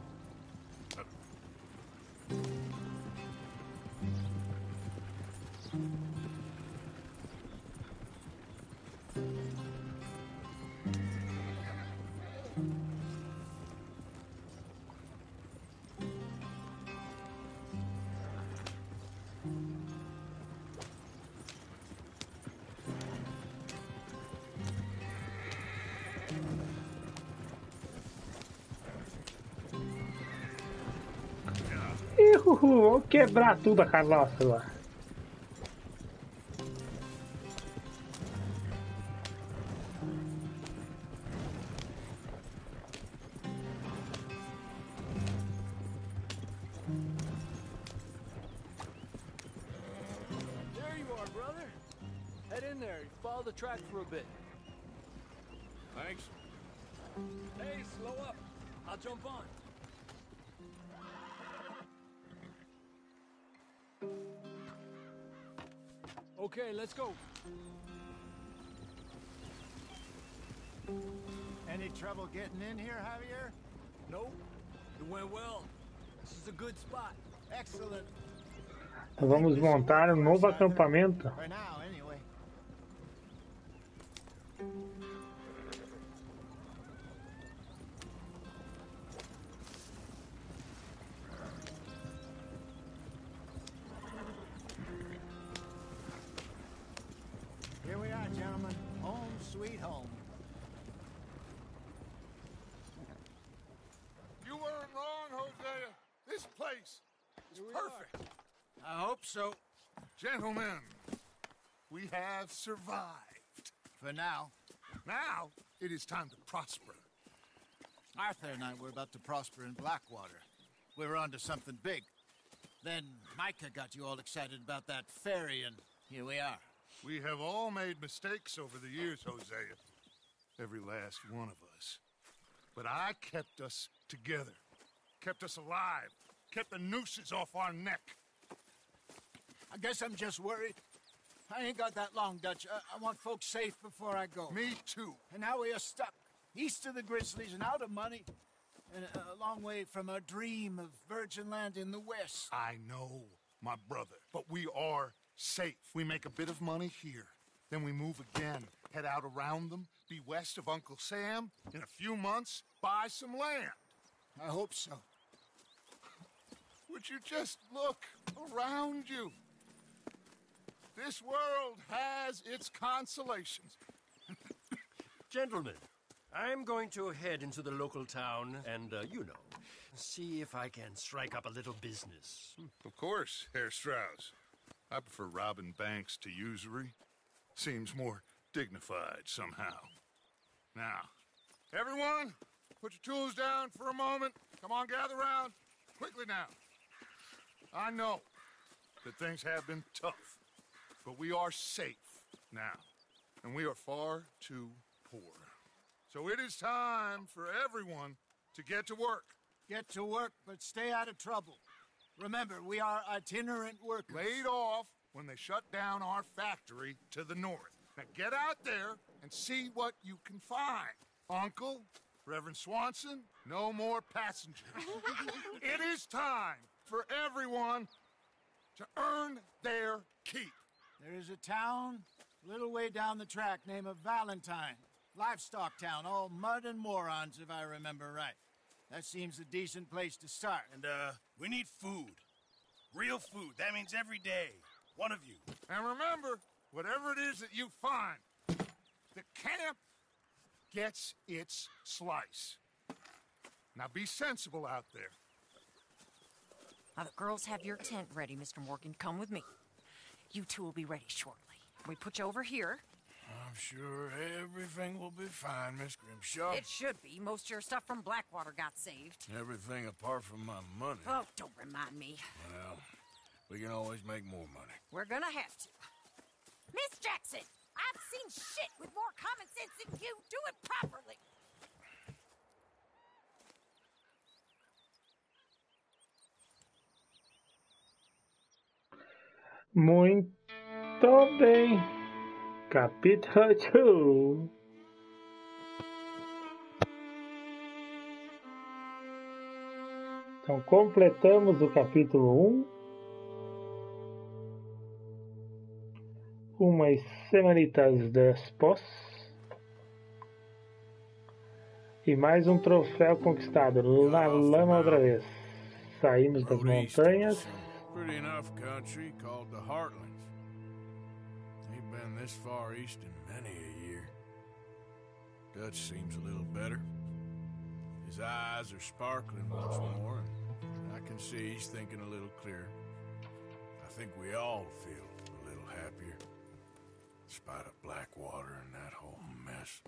Vamos quebrar tudo a carroça lá. There you are, brother. Head in there. Follow the track for a bit. Thanks. Hey, slow up. I'll jump on. Okay, let's go. Any trouble getting in here, Javier? Nope. It went well. This is a good spot. Excellent. Vamos montar um novo acampamento. For now, anyway. Here we are, gentlemen. Home sweet home. You weren't wrong, Hosea. This place is perfect. I hope so. Gentlemen, we have survived. For now. Now, it is time to prosper. Arthur and I were about to prosper in Blackwater. We were onto something big. Then Micah got you all excited about that ferry, and here we are. We have all made mistakes over the years, Hosea. Every last one of us. But I kept us together. Kept us alive. Kept the nooses off our neck. I guess I'm just worried. I ain't got that long, Dutch. I want folks safe before I go. Me too. And now we are stuck, east of the Grizzlies and out of money, and a long way from our dream of virgin land in the west. I know, my brother. But we are safe. We make a bit of money here. Then we move again. Head out around them. Be west of Uncle Sam. In a few months, buy some land. I hope so. Would you just look around you? This world has its consolations. Gentlemen, I'm going to head into the local town and, see if I can strike up a little business. Of course, Herr Strauss. I prefer robbing banks to usury. Seems more dignified somehow. Now, everyone, put your tools down for a moment. Come on, gather round. Quickly now. I know that things have been tough, but we are safe now, and we are far too poor. So it is time for everyone to get to work. Get to work, but stay out of trouble. Remember, we are itinerant workers. Laid off when they shut down our factory to the north. Now get out there and see what you can find. Uncle, Reverend Swanson, no more passengers. It is time for everyone to earn their keep. There is a town a little way down the track named Valentine. Livestock town, all mud and morons, if I remember right. That seems a decent place to start. And, we need food. Real food. That means every day. One of you. And remember, whatever it is that you find, the camp gets its slice. Now be sensible out there. Now, the girls have your tent ready, Mr. Morgan. Come with me. You two will be ready shortly. We put you over here. I'm sure everything will be fine, Miss Grimshaw. It should be. Most of your stuff from Blackwater got saved. Everything apart from my money. Oh, don't remind me. Well, we can always make more money. We're gonna have to. Miss Jackson, I've seen shit with more common sense than you. Do it properly. Muito bem. Capítulo 2. Então completamos o capítulo 1. Umas semanitas después. E mais um troféu conquistado. Na lama outra vez. Saímos das montanhas. Pretty enough country called the Heartlands. Ain't been this far east in many a year. Dutch seems a little better. His eyes are sparkling once more, and I can see he's thinking a little clearer. I think we all feel a little happier. In spite of Blackwater and that whole mess.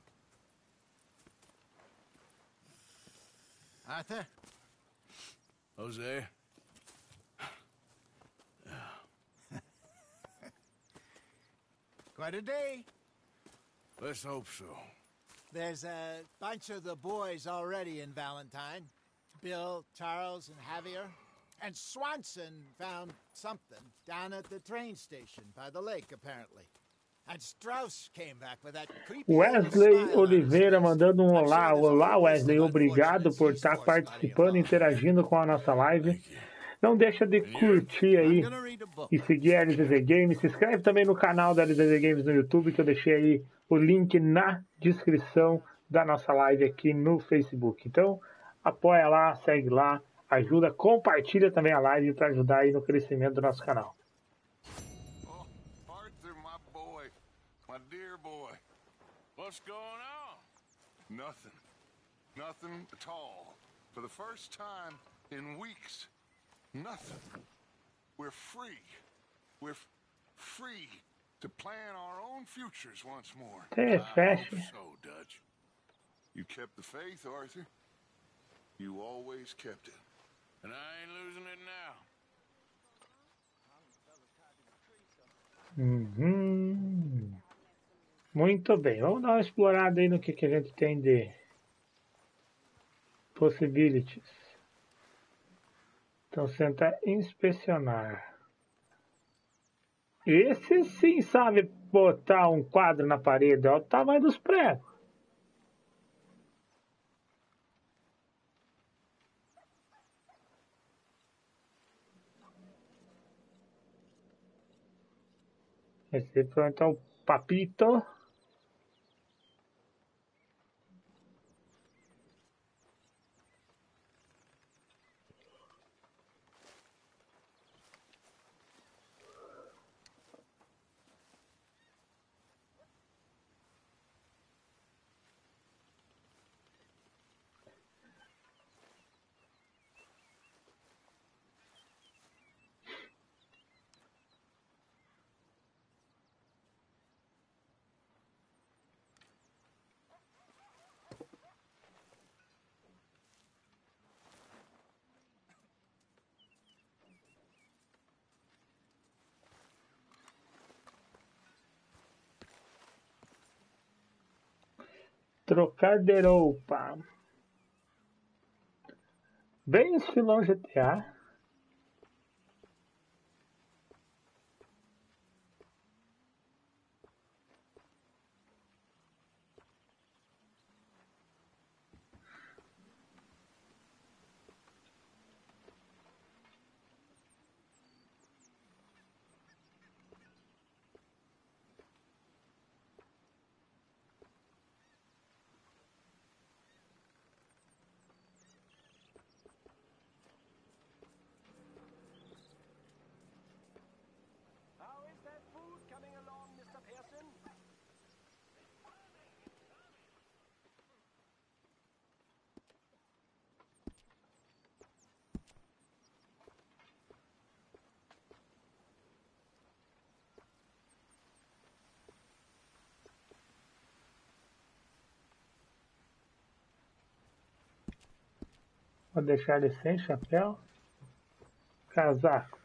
Arthur? Jose? Quite a day. Let's hope so. There's a bunch of the boys already in Valentine. Bill, Charles, and Javier. And Swanson found something down at the train station by the lake, apparently. And Strauss came back with that creepy Wesley Oliveira mandando um olá. Olá, Wesley. Obrigado por estar participando e interagindo com a nossa live. Não deixa de curtir aí e seguir a LZZ Games. Se inscreve também no canal da LZZ Games no YouTube, que eu deixei aí o link na descrição da nossa live aqui no Facebook. Então, apoia lá, segue lá, ajuda, compartilha também a live para ajudar aí no crescimento do nosso canal. Oh, Arthur, my boy, my dear boy. What's going on? Nothing. Nothing at all. For the first time in weeks. Nothing. We're free. We're free to plan our own futures once more. É, I hope so, Dutch. You kept the faith, Arthur. You always kept it. And I ain't losing it now. Muito bem, vamos dar uma explorada aí no que a gente tem de possibilities. Então, senta inspecionar. Esse sim sabe botar um quadro na parede. Olha o tamanho dos pregos. Esse pronto é o papito. Trocar de roupa. Bem estilão GTA. Vou deixar ele sem chapéu. Casacos.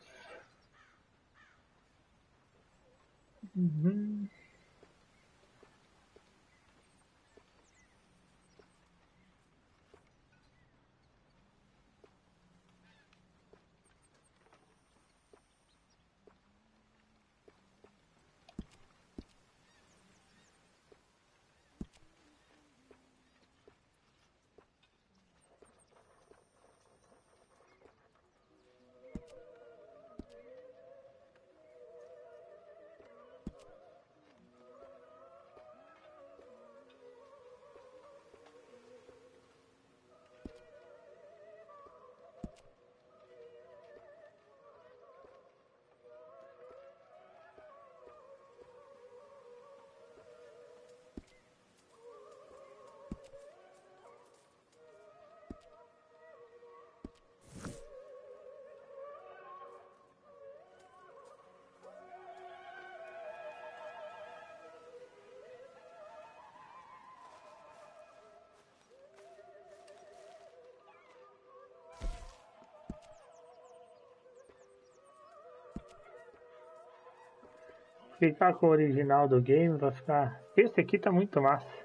Ficar com o original do game vai ficar. Esse aqui tá muito massa.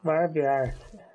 Barbear-se.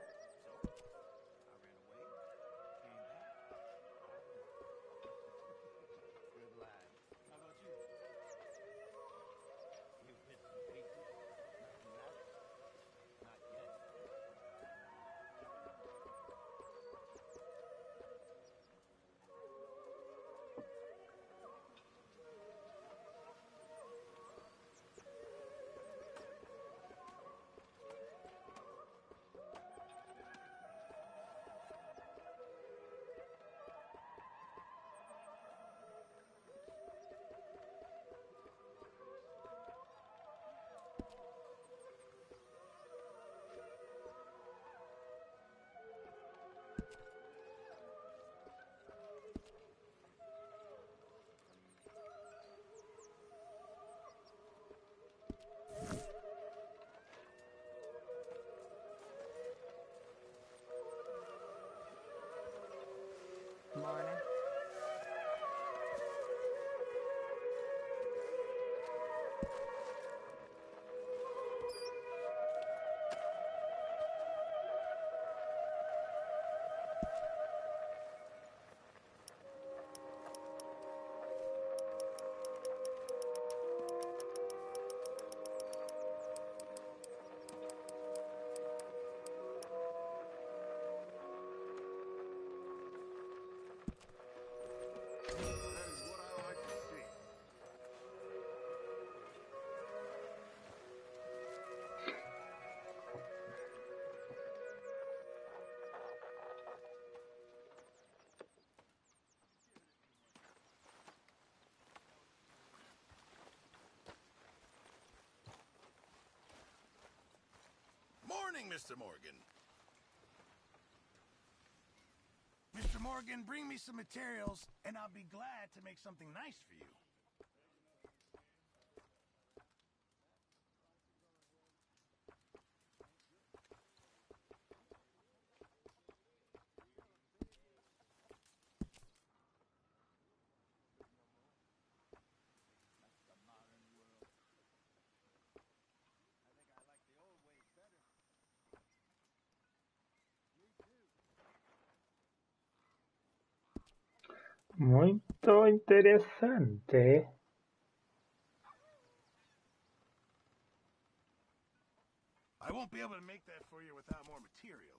Morning. Morning, Mr. Morgan. Mr. Morgan, bring me some materials, and I'll be glad to make something nice for you. Muito interessante. I won't be able to make that for you without more materials.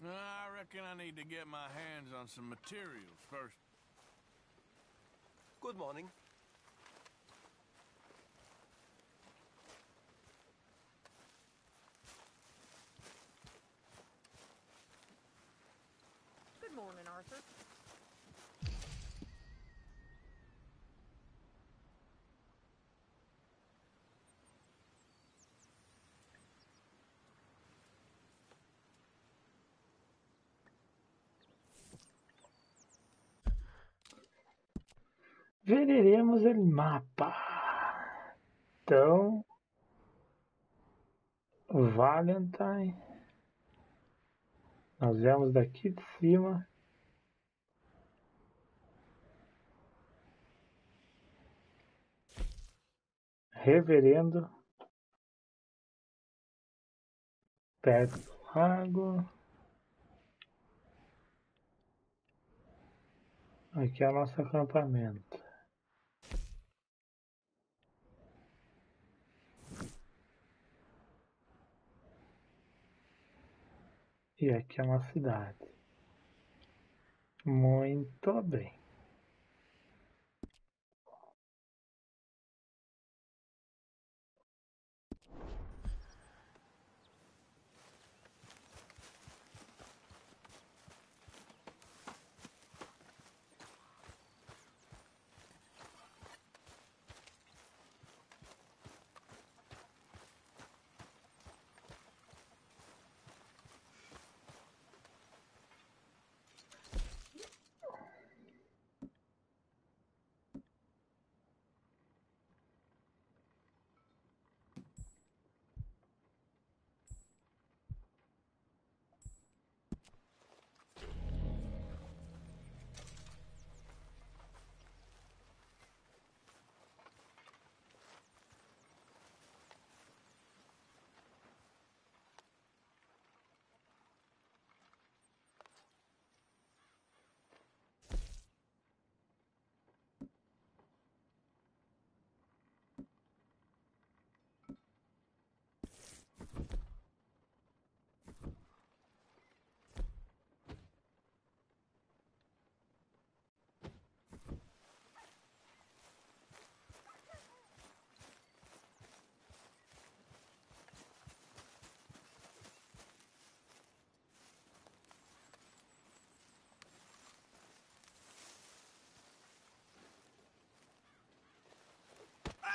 I reckon I need to get my hands on some materials first. Good morning. Good morning, Arthur. Veremos o mapa. Então, Valentine. Nós vemos daqui de cima. Reverendo. Perto do lago. Aqui é o nosso acampamento. E aqui é uma cidade. Muito bem.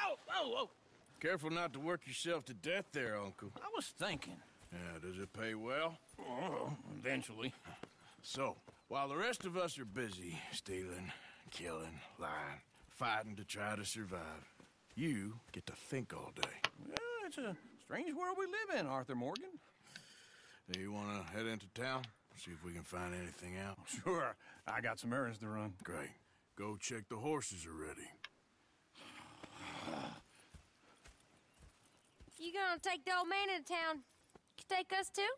Ow! Whoa, whoa! Careful not to work yourself to death there, Uncle. I was thinking. Yeah, does it pay well? Oh, eventually. So, while the rest of us are busy stealing, killing, lying, fighting to try to survive, you get to think all day. Well, it's a strange world we live in, Arthur Morgan. Do you want to head into town? See if we can find anything out? Sure. I got some errands to run. Great. Go check the horses are ready. You gonna take the old man into town? You take us too?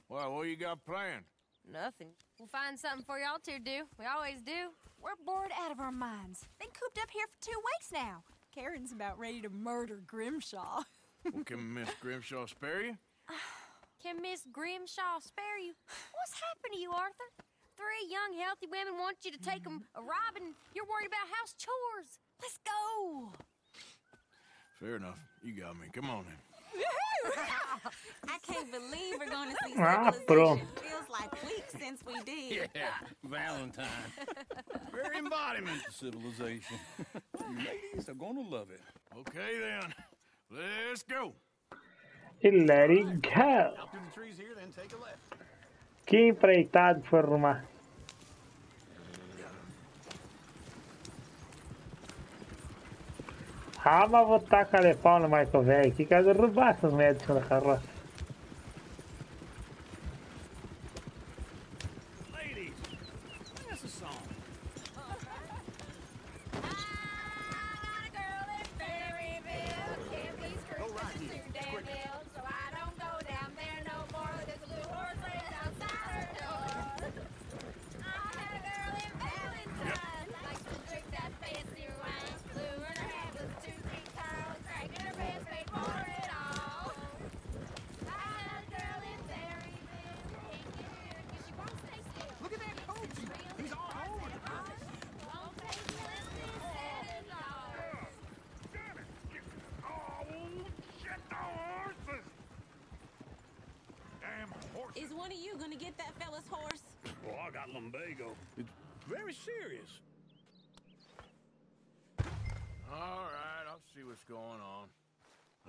Well, what you got planned? Nothing. We'll find something for y'all to do. We always do. We're bored out of our minds. Been cooped up here for 2 weeks now. Karen's about ready to murder Grimshaw. Well, can Miss Grimshaw spare you? Can Miss Grimshaw spare you? What's happened to you, Arthur? 3 young, healthy women want you to take them a robbing. You're worried about house chores. Let's go. Fair enough. You got me. Come on then. I can't believe we're going to see Ah, civilization. pronto. Feels like weeks since we did. Yeah, Valentine. Very embodiment of civilization. You ladies are gonna love it. Okay then. Let's go. E let it go. Out through the trees here, then take a left. Que empreitado foi arrumar. Ah, mas vou tacar de pau no Michael velho aqui, quero derrubar essas merdas da carroça. Ladies, sing us a song. Look at that coach. He's all over the place. Damn it! Oh, shit, the horses! Damn horses! Is one of you gonna get that fella's horse? Oh, I got lumbago. It's very serious. All right, I'll see what's going on.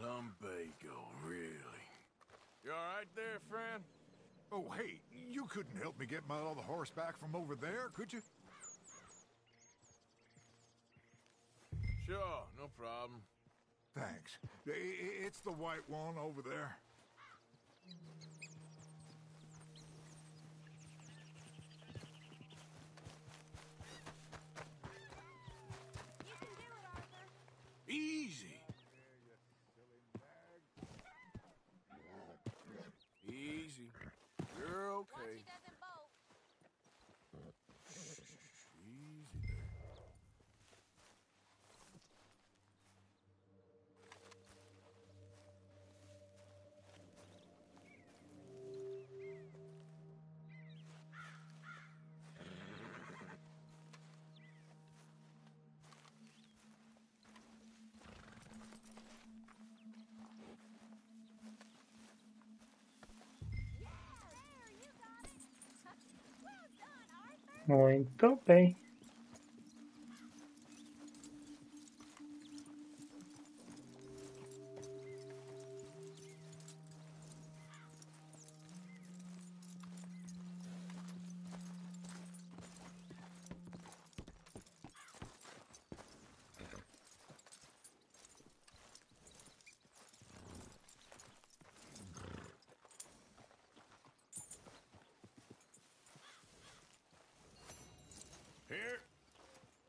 Lumbago, really? You all right there, friend? Oh, hey, you couldn't help me get my other horse back from over there, could you? Sure, no problem. Thanks. It's the white one over there. You can do it, Arthur. Easy. Easy. You're okay. She doesn't bolt. Easy there. Muito bem.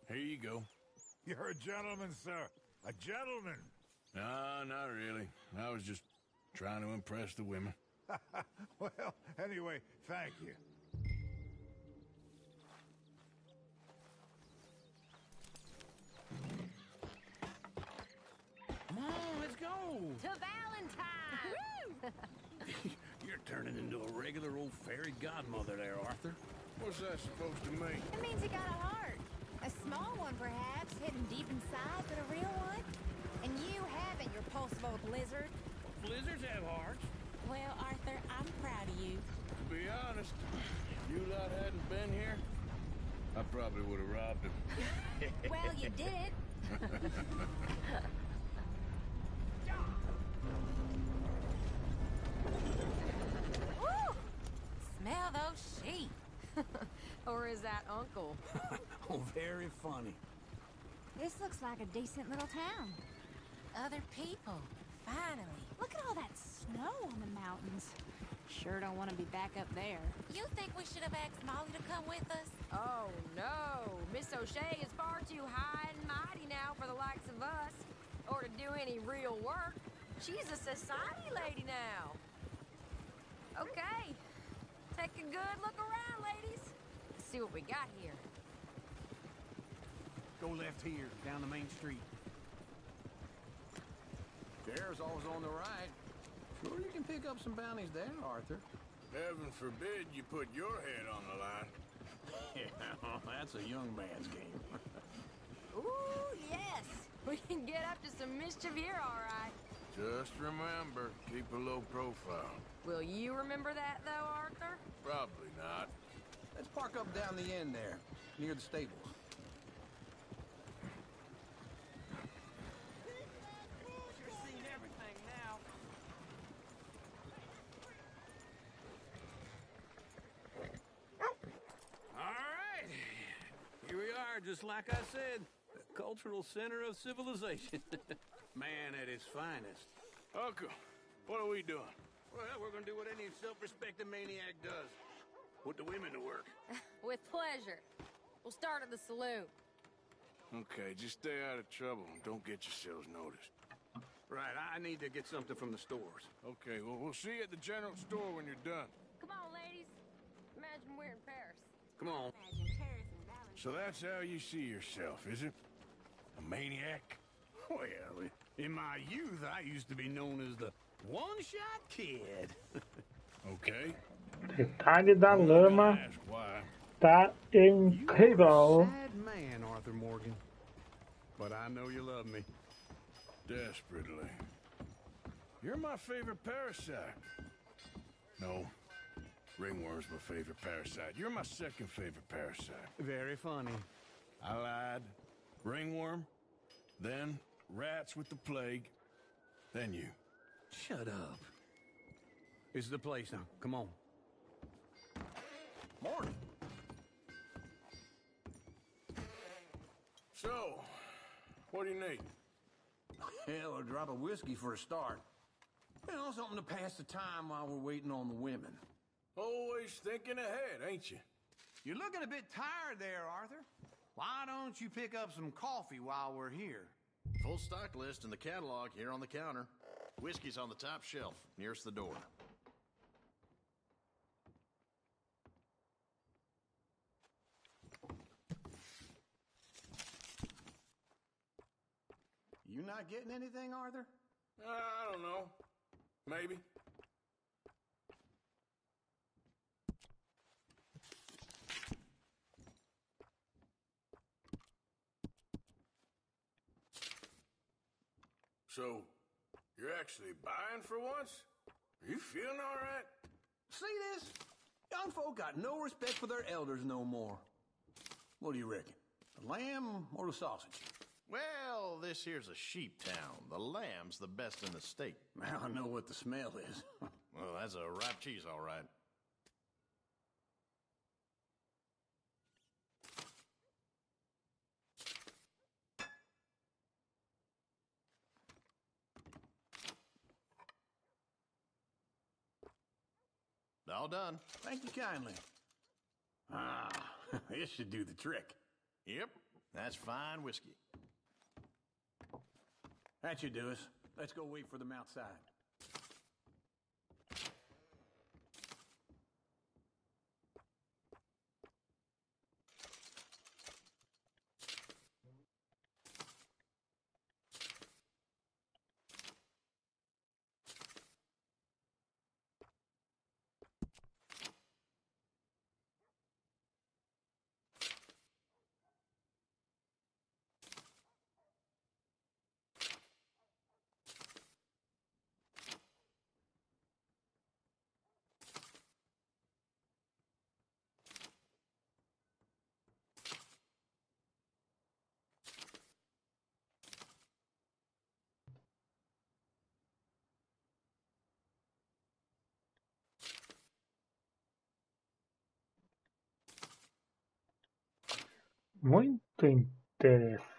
Here you go. You're a gentleman, sir. A gentleman. No, not really. I was just trying to impress the women. Well, anyway, thank you. Come on, let's go. To Valentine! You're turning into a regular old fairy godmother there, Arthur. What's that supposed to mean? It means you got a heart. A small one, perhaps, hidden deep inside, but a real one. And you haven't, you repulsive old lizard. Blizzards have hearts. Well, Arthur, I'm proud of you. To be honest, if you lot hadn't been here, I probably would have robbed him. Well, you did. Woo! Smell those sheep. Or is that Uncle? Oh, very funny. This looks like a decent little town. Other people. Finally. Look at all that snow on the mountains. Sure don't want to be back up there. You think we should have asked Molly to come with us? Oh, no. Miss O'Shea is far too high and mighty now for the likes of us. Or to do any real work. She's a society lady now. Okay. Take a good look around, ladies. See what we got here. Go left here, down the main street. Chair's always on the right. Sure you can pick up some bounties there, Arthur. Heaven forbid you put your head on the line. Yeah, that's a young man's game. Ooh, yes. We can get up to some mischief here, all right. Just remember, keep a low profile. Will you remember that, though, Arthur? Probably not. Let's park up down the end there, near the stables. Sure seen everything now. All right. Here we are, just like I said. The cultural center of civilization. Man at his finest. Uncle, what are we doing? Well, we're gonna do what any self-respecting maniac does. Put the women to work. With pleasure. We'll start at the saloon. Okay, just stay out of trouble and don't get yourselves noticed. Right, I need to get something from the stores. Okay, well, we'll see you at the general store when you're done. Come on, ladies. Imagine we're in Paris. Come on. So that's how you see yourself, is it? A maniac? Well, in my youth, I used to be known as the one-shot kid. Okay. Detalhe da lama Ask why. tá incrível. Sad man, Arthur Morgan. But I know you love me. Desperately. You're my favorite parasite. No. Ringworm's my favorite parasite. You're my second favorite parasite. Very funny. I lied. Ringworm, then rats with the plague, then you. Shut up. This is the place now. Come on. Morning. So, what do you need? Hell, a drop of whiskey for a start. You know, something to pass the time while we're waiting on the women. Always thinking ahead, ain't you? You're looking a bit tired there, Arthur. Why don't you pick up some coffee while we're here? Full stock list in the catalog here on the counter. Whiskey's on the top shelf, nearest the door. You not getting anything, Arthur? I don't know. Maybe. So, you're actually buying for once? Are you feeling all right? See this? Young folk got no respect for their elders no more. What do you reckon? The lamb or the sausage? Well, this here's a sheep town. The lamb's the best in the state. I know what the smell is. Well, that's a ripe cheese, all right. All done. Thank you kindly. Ah, this should do the trick. Yep, that's fine whiskey. That should do us. Let's go wait for them outside. Muito interessante.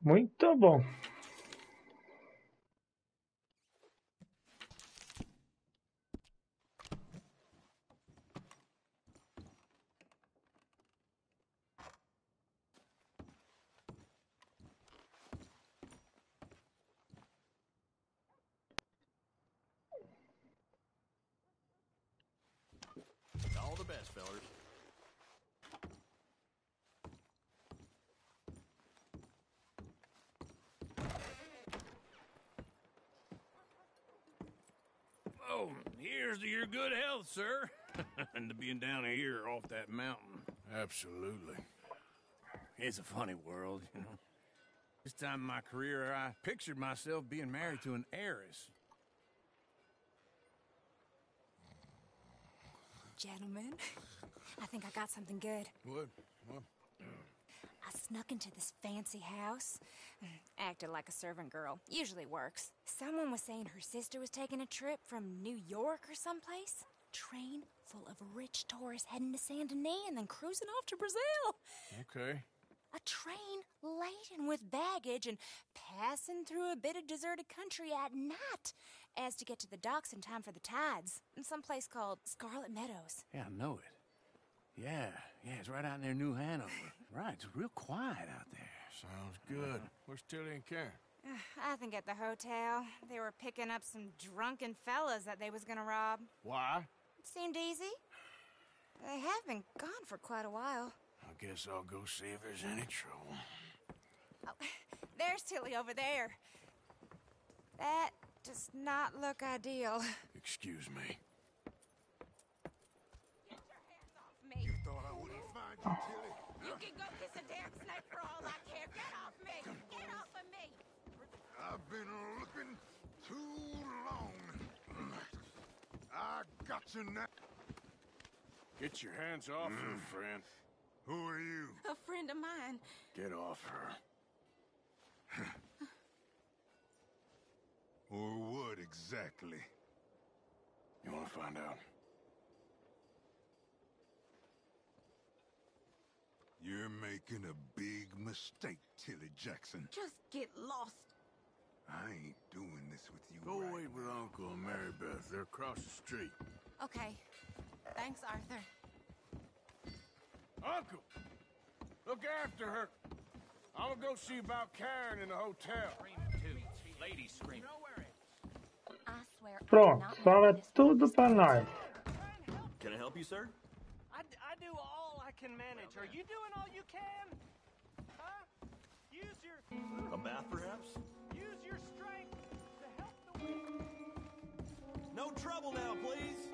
Muito bom. All the best, fellers. Oh, here's to your good health, sir. And to being down here off that mountain. Absolutely. It's a funny world, you know. This time in my career, I pictured myself being married to an heiress. Gentlemen, I think I got something good. What? I snuck into this fancy house. Acted like a servant girl. Usually works. Someone was saying her sister was taking a trip from New York or someplace. Train full of rich tourists heading to Saint Denis and then cruising off to Brazil. Okay. A train laden with baggage and passing through a bit of deserted country at night as to get to the docks in time for the tides in some place called Scarlet Meadows. Yeah, I know it. Yeah, it's right out near New Hanover. Right, it's real quiet out there. Sounds good. Where's Tilly and Karen? I think at the hotel. They were picking up some drunken fellas that they was gonna rob. Why? It seemed easy. They have been gone for quite a while. I guess I'll go see if there's any trouble. Oh, there's Tilly over there. That does not look ideal. Excuse me. Get your hands off me. You thought I wouldn't find you, Tilly? You can go kiss a damn snake for all I care. Get off me! Get off of me! I've been looking too long. I got you now. Get your hands off her, friend. Who are you? A friend of mine. Get off her. Or what exactly? You want to find out? You're making a big mistake, Tilly Jackson. Just get lost. I ain't doing this with you. Go right wait with now. Uncle and Mary Beth. They're across the street. Okay. Thanks, Arthur. Uncle! Look after her. I'm gonna go see about Karen in the hotel. Ladies scream. I swear Pronto, fala tudo pra nós. Can I help you, sir? I do all I can manage. Are you doing all you can? Huh? Use your... A bath, perhaps? Use your strength to help the weak. No trouble now, please.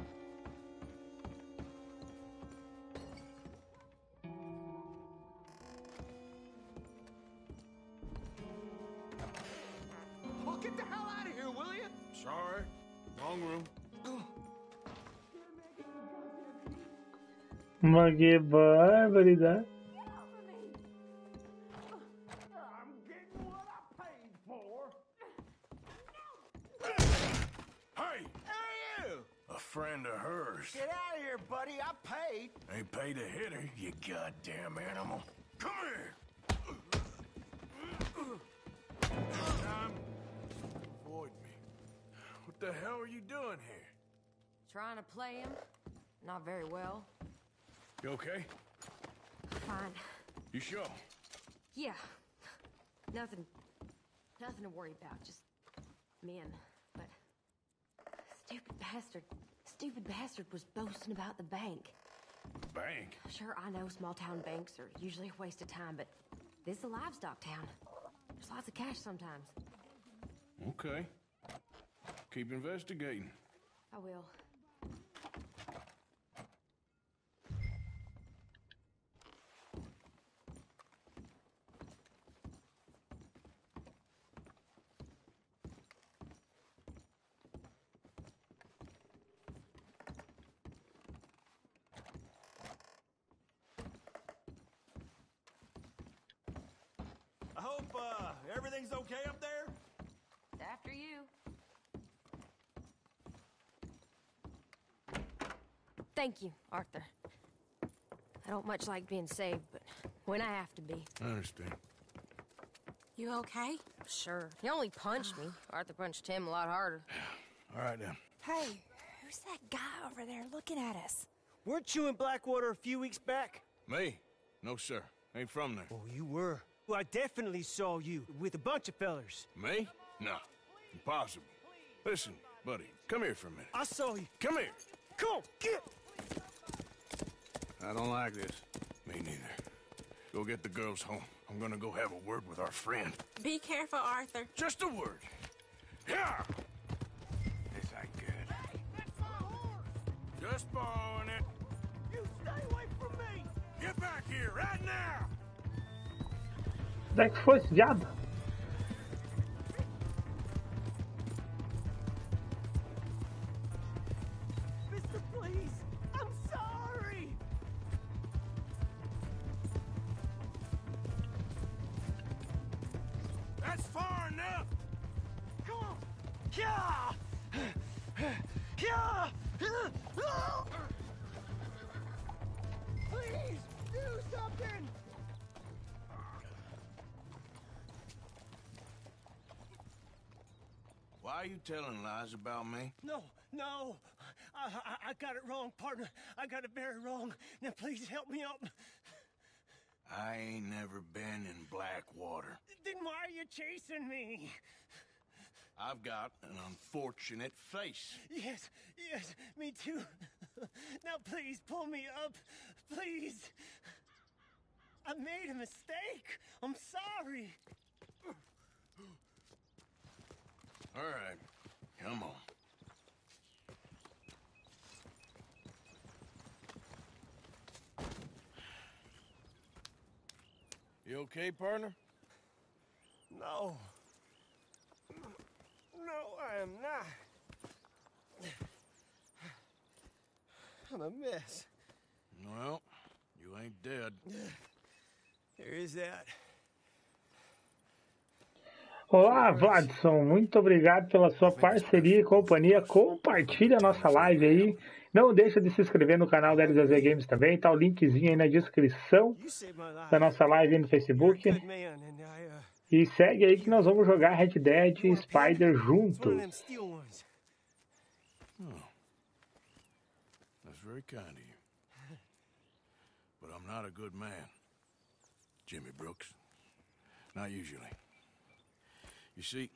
wrong room. Mas que barbaridade. Hey! Hey, you! A friend of hers. Get out of here, buddy. I paid. Ain't paid to hit her, you goddamn animal. Come here! Tom, avoid me. What the hell are you doing here? Trying to play him. Not very well. You okay? Fine. You sure? Yeah. Nothing to worry about. Just men. But stupid bastard was boasting about the bank. Bank? Sure, I know small town banks are usually a waste of time, but this is a livestock town. There's lots of cash sometimes. Okay. Keep investigating. I will. I hope, everything's okay up there? After you. Thank you, Arthur. I don't much like being saved, but when I have to be. I understand. You okay? Sure. He only punched me. Arthur punched him a lot harder. All right, then. Hey, who's that guy over there looking at us? Weren't you in Blackwater a few weeks back? Me? No, sir. Ain't from there. Oh, you were. Well, I definitely saw you with a bunch of fellers. Me? No. Impossible. Listen, buddy, come here for a minute. I saw you. Come here. Come on, get! I don't like this. Me neither. Go get the girls home. I'm gonna go have a word with our friend. Be careful, Arthur. Just a word. Yeah! This ain't good. Just borrowing it. You stay away from me! Get back here, right now! Onde é que foi esse viado? Mister, please! I'm sorry! That's far enough! Come on! Yeah! Yeah! Please, do something! Why are you telling lies about me? No, no! I got it wrong, partner. I got it very wrong. Now please help me up. I ain't never been in Blackwater. Then why are you chasing me? I've got an unfortunate face. Yes, yes, me too. Now please pull me up, please. I made a mistake. I'm sorry. All right, come on. You okay, partner? No. No, I am not. I'm a mess. Well, you ain't dead. There is that. Olá, Vladson, muito obrigado pela sua parceria e companhia. Compartilha a nossa live aí. Não deixa de se inscrever no canal da LZZ Games também. Tá o linkzinho aí na descrição da nossa live aí no Facebook. E segue aí que nós vamos jogar Red Dead e Spider juntos. That's very kind of you. But I'm not a good man, Jimmy Brooks. Not usually. You see,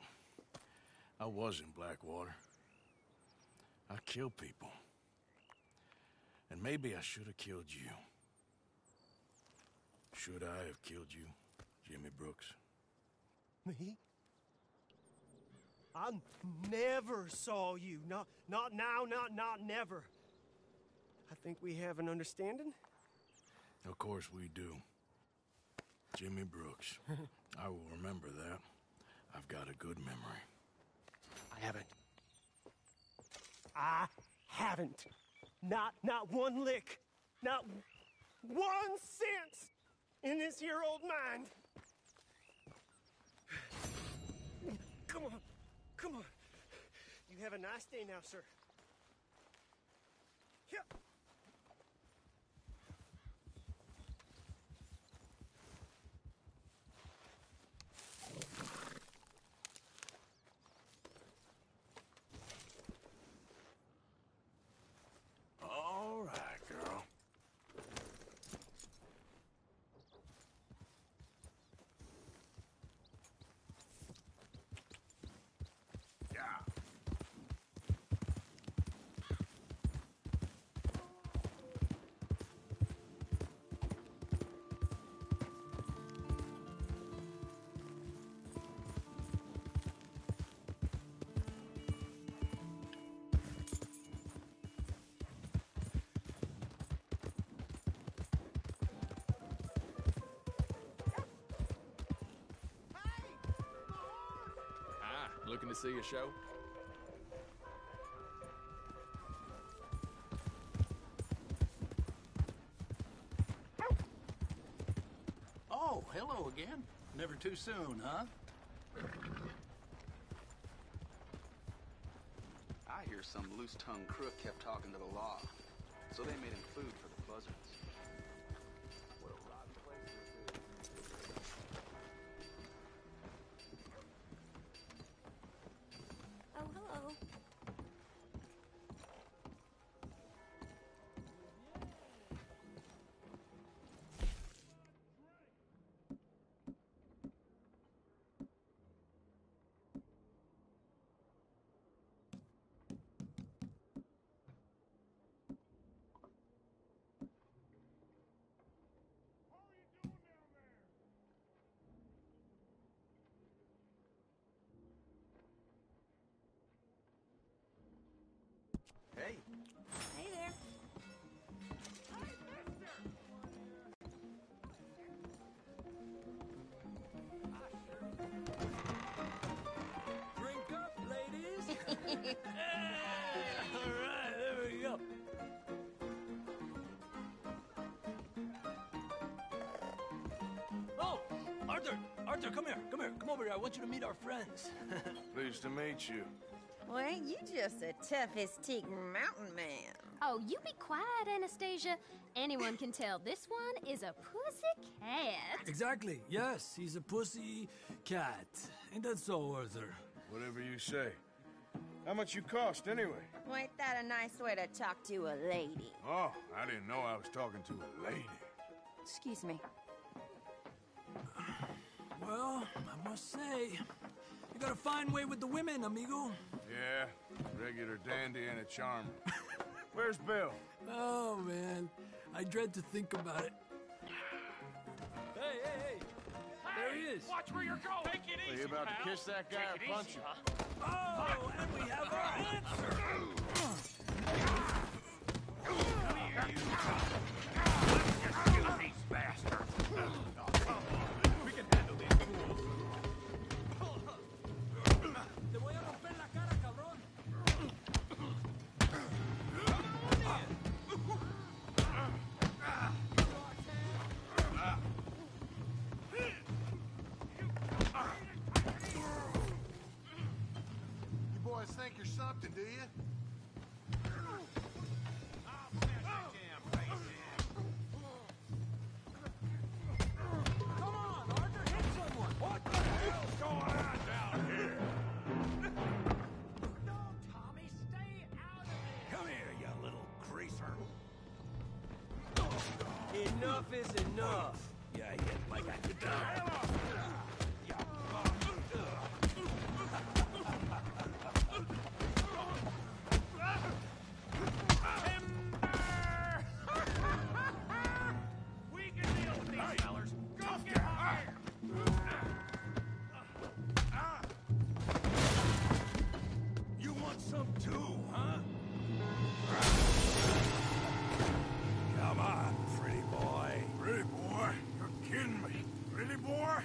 I was in Blackwater. I killed people. And maybe I should have killed you. Should I have killed you, Jimmy Brooks? Me? I never saw you. Not now, not never. I think we have an understanding? Of course we do. Jimmy Brooks. I will remember that. I've got a good memory. I haven't. I haven't. Not one lick. Not 1 cent in this here old mind. Come on. Come on. You have a nice day now, sir. Yep. All right, girl. Yeah. Looking to see a show? Oh, hello again. Never too soon, huh? I hear some loose-tongued crook kept talking to the law, so they made him food for the buzzards. What a rotten place this is. Oh, hello. Hey. Hey there. Drink up, ladies. Hey, all right, there we go. Oh, Arthur, come here. Come over here. I want you to meet our friends. Pleased to meet you. Well, ain't you just the toughest teak mountain man? Oh, you be quiet, Anastasia. Anyone can tell this one is a pussy cat. Exactly. Yes, he's a pussy cat. Ain't that so, Arthur? Whatever you say. How much you cost, anyway? Well, ain't that a nice way to talk to a lady? Oh, I didn't know I was talking to a lady. Excuse me. Well, I must say, you got a fine way with the women, amigo. Yeah, regular dandy and a charmer. Where's Bill? Oh, man. I dread to think about it. Hey! There he is. Watch where you're going. Take it easy, Are you about pal. to kiss that guy Take it or punch easy, him? huh? Oh, and we have our answer. Come here, you. You these bastards. We can handle these fools. Te voy a romper la cara, cabrón. You boys think you're something, do you? Come on, Arthur, hit someone. What the hell's going on down here? No, Tommy, stay out of it. Come here, you little greaser. Enough is enough. Yeah, like I could die. We can deal with these fellers. Go get her! You want some too, huh? Come on, pretty boy. Pretty boy? You're kidding me. Pretty boy?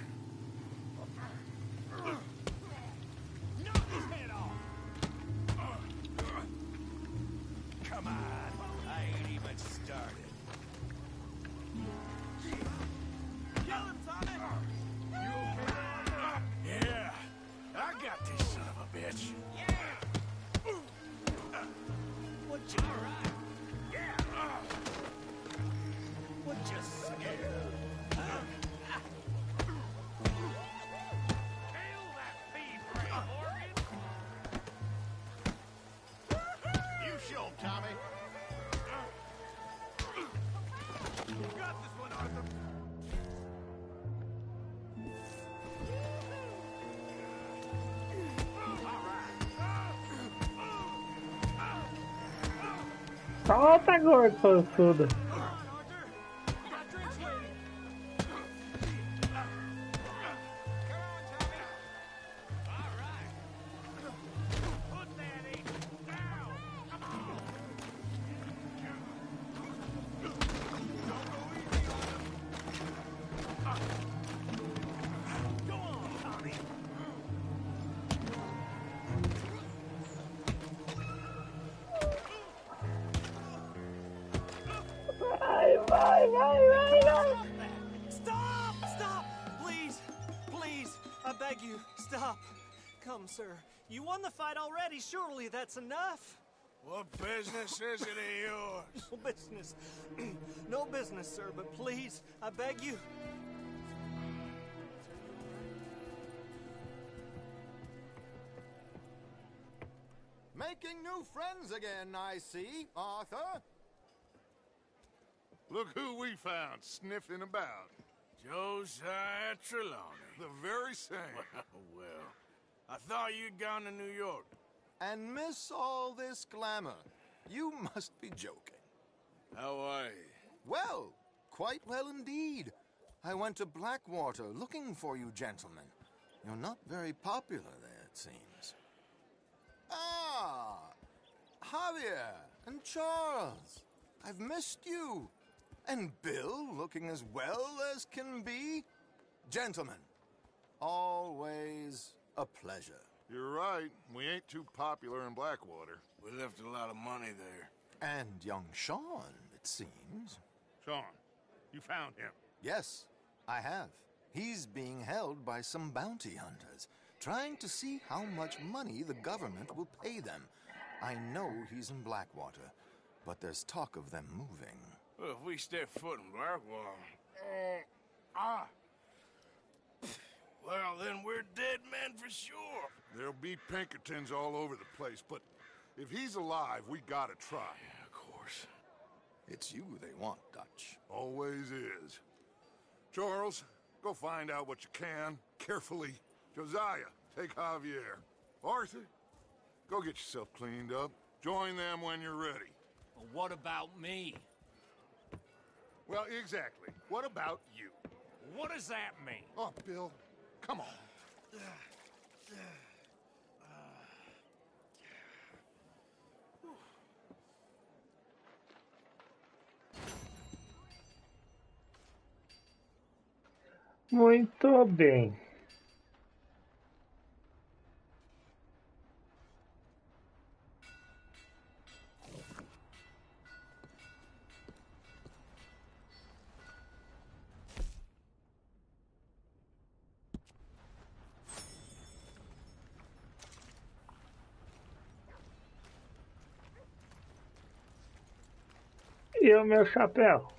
Come on, I ain't even started. Kill him, Tommy! You okay? Yeah, I got this son of a bitch. Yeah! What you alright? Yeah! What you scared? Kill that thief, Morgan! You show him, Tommy. You got this one, Arthur. Solta, gordo, sortudo. Stop! Stop! Please! Please! I beg you, stop! Come, sir. You won the fight already. Surely that's enough. What business is it of yours? No business. No business, sir, but please, I beg you. Making new friends again, I see, Arthur. Look who we found sniffing about. Josiah Trelawney. The very same. Well, I thought you'd gone to New York. And miss all this glamour. You must be joking. How are you? Well, quite well indeed. I went to Blackwater looking for you gentlemen. You're not very popular there, it seems. Ah, Javier and Charles. I've missed you. And Bill looking as well as can be. Gentlemen, always a pleasure. You're right. We ain't too popular in Blackwater. We left a lot of money there. And young Sean, it seems. Sean, you found him? Yes, I have. He's being held by some bounty hunters, trying to see how much money the government will pay them. I know he's in Blackwater, but there's talk of them moving. Well, if we step foot in Blackwater... Well, then we're dead men for sure. There'll be Pinkertons all over the place, but if he's alive, we gotta try. Yeah, of course. It's you they want, Dutch. Always is. Charles, go find out what you can, carefully. Josiah, take Javier. Arthur, go get yourself cleaned up. Join them when you're ready. Well, what about me? Well, exactly. What about you? What does that mean? Oh, Bill, come on. Muito bem. E o meu chapéu?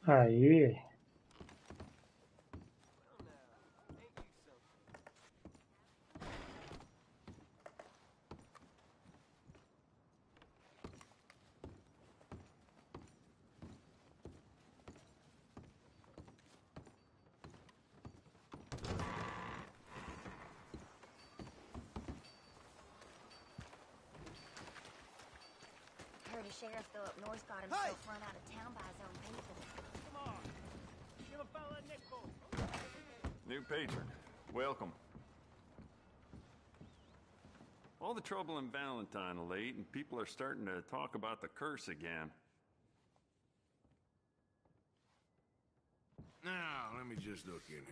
Aí. Heard a sheriff though up north got himself run out of town by his own people. Come on. Give a fella a nickel. New patron. Welcome. All the trouble in Valentine late, and people are starting to talk about the curse again. Now, let me just look in here.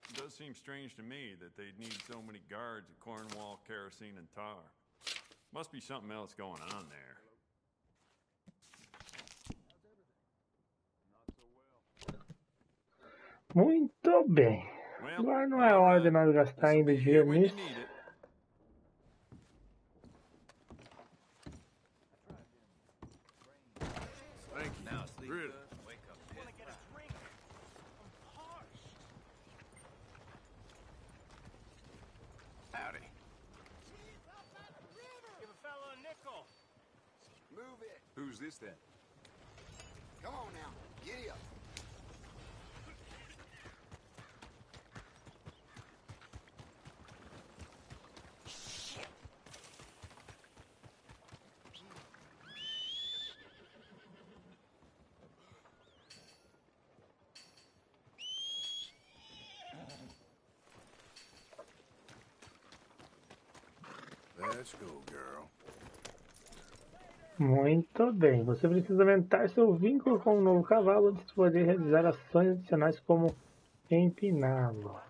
It does seem strange to me that they'd need so many guards at Cornwall, kerosene, and tar. Must be something else going on there. Muito bem. Agora não é hora de nós gastar ainda dinheiro nisso. Thank you. Now sleep Really? good. Wake up. Want to get a drink? I'm parched. Howdy. Give a fella a nickel. Move it. Who's this then? Come on now. Giddy up. Let's go, girl. Muito bem. Você precisa aumentar seu vínculo com um novo cavalo antes de poder realizar ações adicionais como empiná-lo.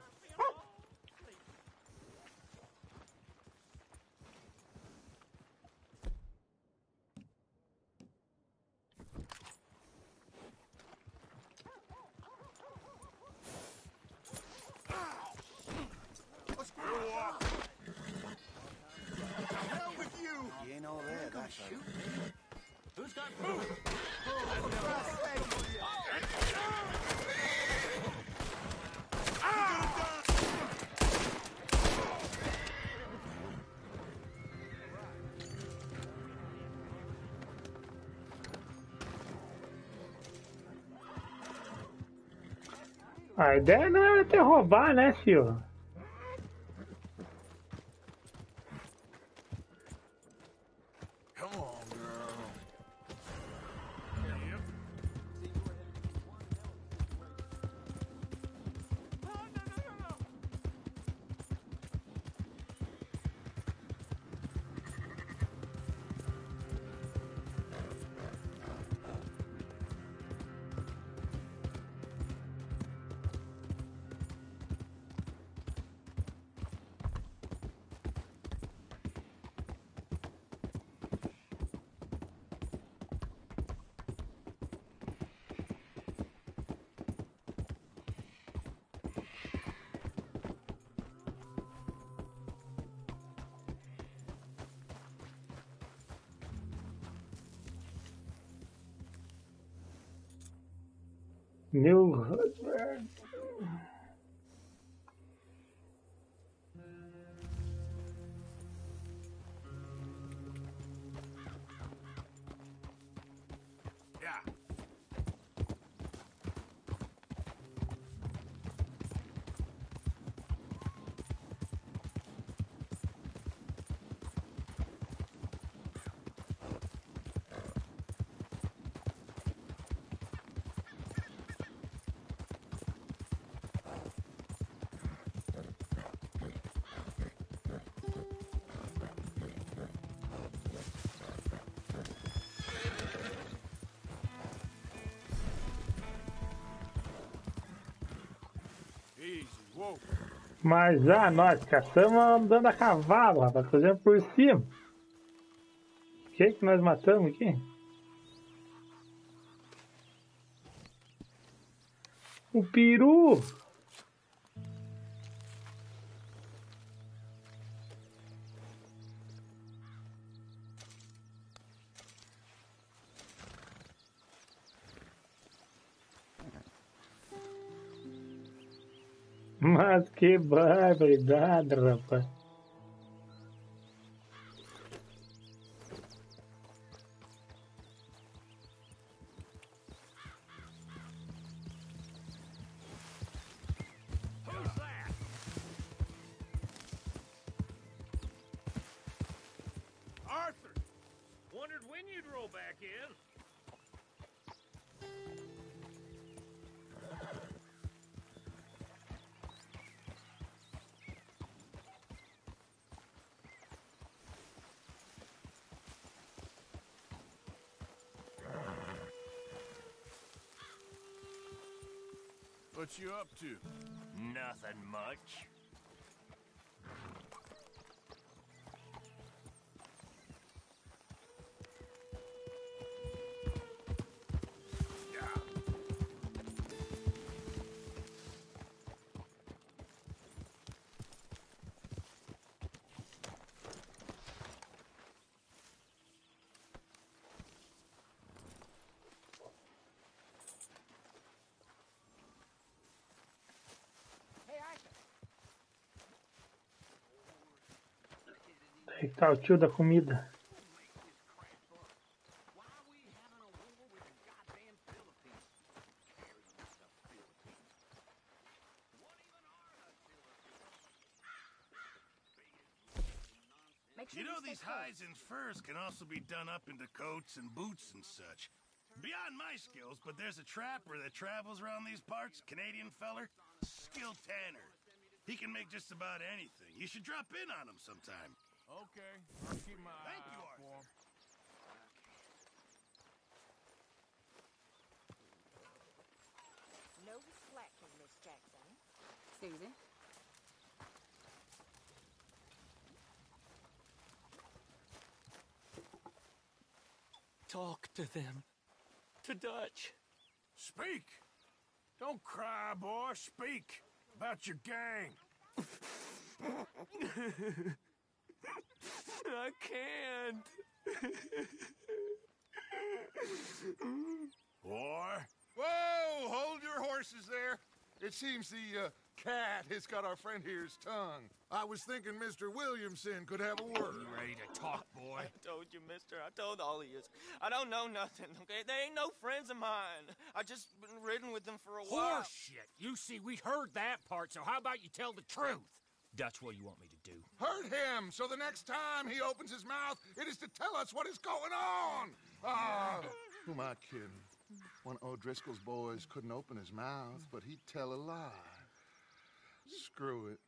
You ain't all there, that's right. Who's got food? A ideia não era até roubar, né, filho? Come on, girl. New husband. Yeah. Easy. Whoa. Mas já nós caçamos andando a cavalo, rapaz, fazendo por cima. O que nós matamos aqui? Um peru! Mas que barbaridade, rapaz. Arthur! Wondered when you'd roll back in. What you up to? Nothing much. Aí tá o tio da comida. You know, these hides and furs can also be done up into coats and boots and such. Beyond my skills, but there's a trapper that travels around these parts, Canadian feller, skilled tanner. He can make just about anything. You should drop in on him sometime. Okay, I'll keep my eye out for him. No slacking, Miss Jackson. Susie? Talk to them. To Dutch. Speak! Don't cry, boy. Speak about your gang. I can't. Boy. Whoa! Hold your horses there. It seems the cat has got our friend here's tongue. I was thinking Mr. Williamson could have a word. You ready to talk, boy? I told you, mister. I told all of you. I don't know nothing, okay? They ain't no friends of mine. I just been ridden with them for a while. Horseshit! You see, we heard that part, so how about you tell the truth? Dutch, what do you want me to do? Hurt him, so the next time he opens his mouth, it is to tell us what is going on. Ah, who am I kidding? One of O'Driscoll's boys couldn't open his mouth, but he'd tell a lie. Screw it.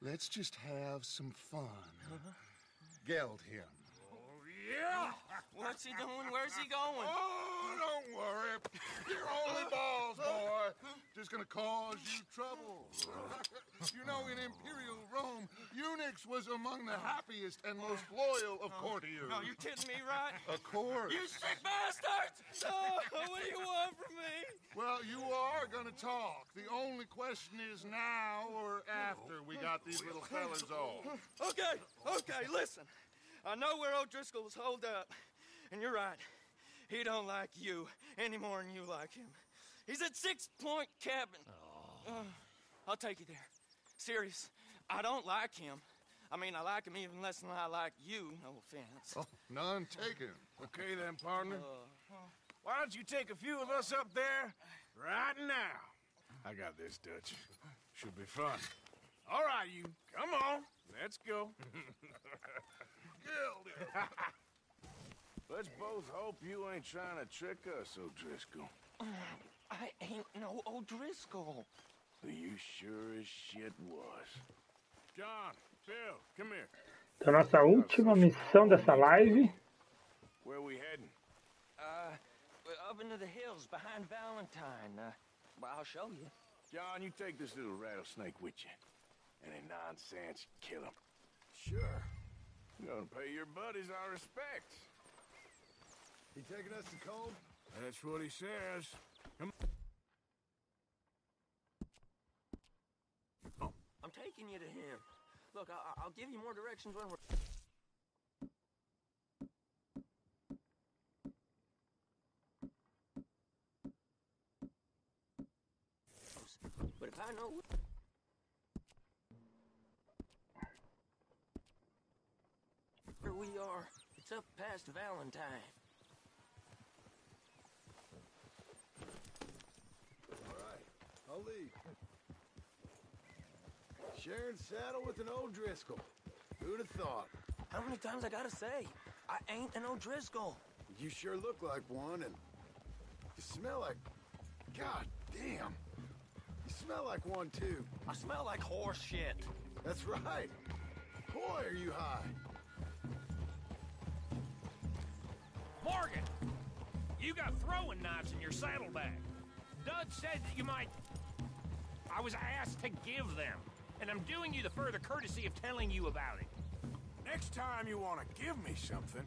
Let's just have some fun. Geld him. Yeah! What's he doing? Where's he going? Oh, don't worry. You're only balls, boy. Just gonna cause you trouble. You know, in Imperial Rome, eunuchs was among the happiest and most loyal of courtiers. No, you kidding me, right? Of course. You sick bastards! Oh, what do you want from me? Well, you are gonna talk. The only question is now or after we got these little fellas off. Okay, listen. I know where O'Driscoll's holed up, and you're right. He don't like you any more than you like him. He's at 6 Point Cabin. I'll take you there. Serious. I don't like him. I mean, I like him even less than I like you, no offense. Oh, none taken. Okay then, partner. Why don't you take a few of us up there right now? I got this, Dutch. Should be fun. All right, you. Come on. Let's go. Let's both hope you ain't trying to trick us, O'Driscoll. I ain't no O'Driscoll. You sure as shit was. John, Phil, come here. Então, nossa última missão dessa live. Where we heading? Up into the hills behind Valentine. Well, I'll show you. John, you take this little rattlesnake with you. Any nonsense, kill him. Sure. You're gonna pay your buddies our respects. He taking us to Cove? That's what he says. Come on. I'm taking you to him. Look, I'll give you more directions when we're... But if I know... up past Valentine. All right, I'll leave. Sharing saddle with an O'Driscoll. Who'd have thought? How many times I gotta say? I ain't an O'Driscoll. You sure look like one, and you smell like... God damn. You smell like one, too. I smell like horse shit. That's right. Boy, are you high. Morgan! You got throwing knives in your saddlebag. Dud said that you might... I was asked to give them, and I'm doing you the further courtesy of telling you about it. Next time you want to give me something,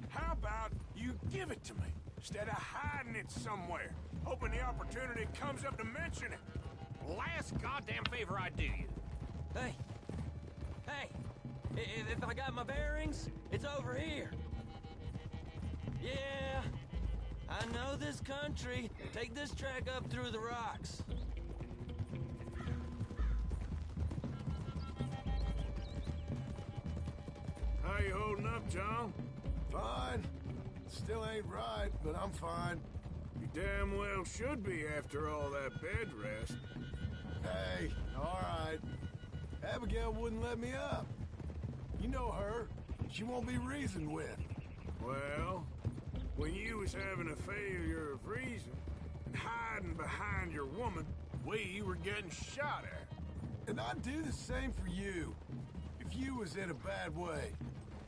how about you give it to me, instead of hiding it somewhere, hoping the opportunity comes up to mention it? Last goddamn favor I do you. Hey! Hey! If I got my bearings, it's over here. Yeah, I know this country. Take this track up through the rocks. How you holding up, John? Fine. Still ain't right, but I'm fine. You damn well should be after all that bed rest. Hey, all right. Abigail wouldn't let me up. You know her. She won't be reasoned with. Well, when you was having a failure of reason and hiding behind your woman, we were getting shot at. And I'd do the same for you, if you was in a bad way.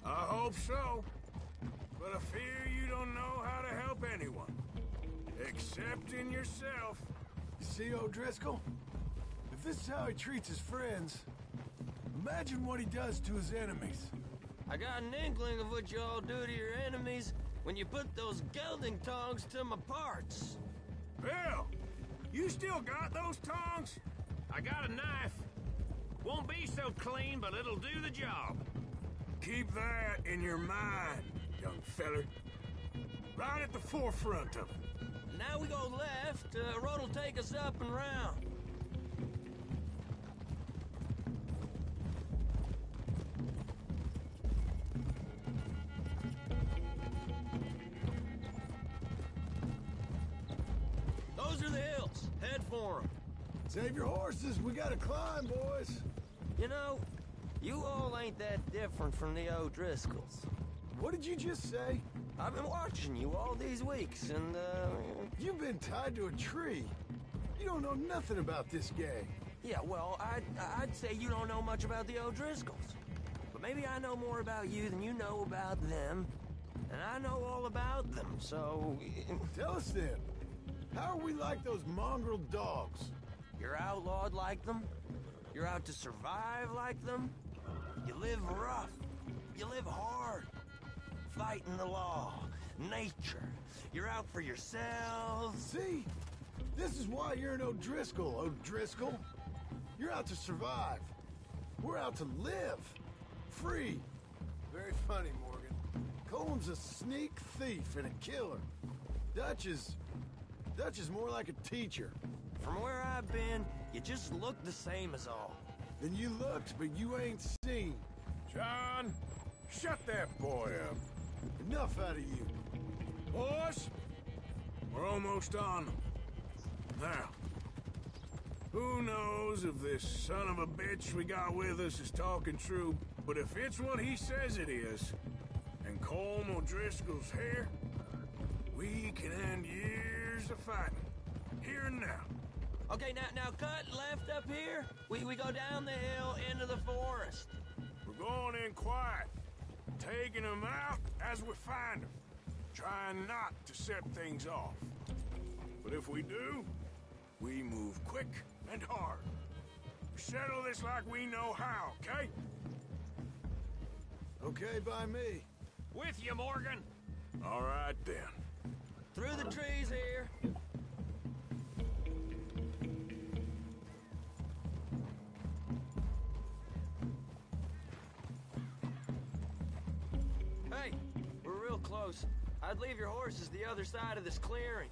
I hope so. But I fear you don't know how to help anyone. Except in yourself. You see, O'Driscoll? If this is how he treats his friends, imagine what he does to his enemies. I got an inkling of what you all do to your enemies when you put those gelding tongs to my parts. Bill, you still got those tongs? I got a knife. Won't be so clean, but it'll do the job. Keep that in your mind, young feller. Right at the forefront of it. Now we go left. Road'll take us up and round. Those are the hills. Head for them. Save your horses. We gotta climb, boys. You know, you all ain't that different from the O'Driscolls. What did you just say? I've been watching you all these weeks, and, You've been tied to a tree. You don't know nothing about this gang. Yeah, well, I'd say you don't know much about the O'Driscolls. But maybe I know more about you than you know about them. And I know all about them, so... Tell us then. How are we like those mongrel dogs? You're outlawed like them. You're out to survive like them. You live rough. You live hard. Fighting the law. Nature. You're out for yourselves. See? This is why you're an O'Driscoll, O'Driscoll. You're out to survive. We're out to live. Free. Very funny, Morgan. Coleman's a sneak thief and a killer. Dutch is more like a teacher. From where I've been, you just look the same as all. Then you looked, but you ain't seen. John, shut that boy up. Enough out of you. Boys, we're almost on them. Now, who knows if this son of a bitch we got with us is talking true, but if it's what he says it is, and Colm O'Driscoll's here, we can end years of fighting. Here and now. Okay, now cut left up here. We go down the hill into the forest. We're going in quiet, taking them out as we find them, trying not to set things off. But if we do, we move quick and hard. We settle this like we know how, okay? Okay by me. With you, Morgan. All right, then. Through the trees here. Hey, we're real close. I'd leave your horses the other side of this clearing.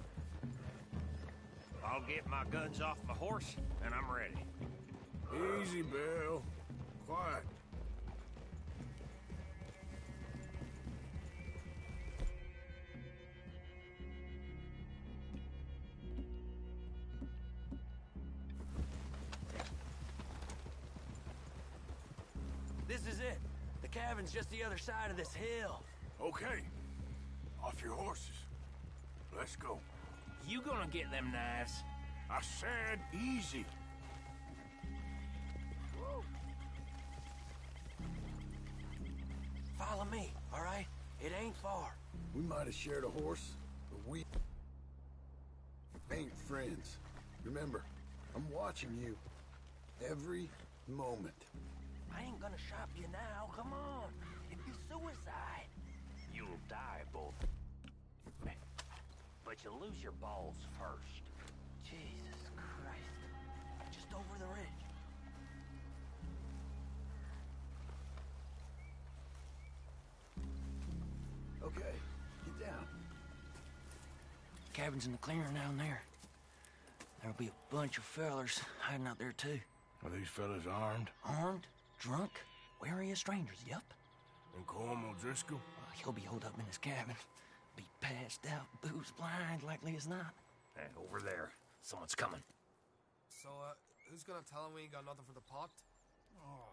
I'll get my guns off my horse, and I'm ready. Easy, Bill. Quiet. This is it. The cabin's just the other side of this hill. Okay. Off your horses. Let's go. You gonna get them knives? I said easy. Follow me, all right? It ain't far. We might have shared a horse, but we ain't friends. Remember, I'm watching you every moment. I ain't gonna shop you now. Come on. It'd be suicide. You'll die, both. But you'll lose your balls first. Jesus Christ. Just over the ridge. Okay, get down. Cabin's in the clearing down there. There'll be a bunch of fellers hiding out there, too. Are these fellas armed? Armed, drunk, wary of strangers, yep. And Colm O'Driscoll? He'll be holed up in his cabin. Be passed out, booze blind, likely as not. Hey, over there. Someone's coming. So, who's gonna tell him we ain't got nothing for the pot? Oh,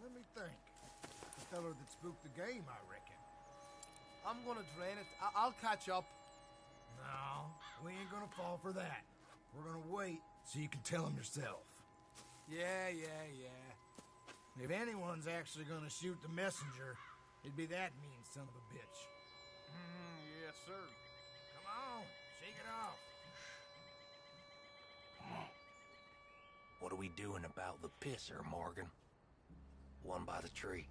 let me think. The feller that spooked the game, I reckon. I'm gonna drain it. I'll catch up. No, we ain't gonna fall for that. We're gonna wait so you can tell him yourself. Yeah. If anyone's actually gonna shoot the messenger, it'd be that mean son of a bitch. Yes, sir. Come on, shake it off. What are we doing about the pisser, Morgan? One by the tree.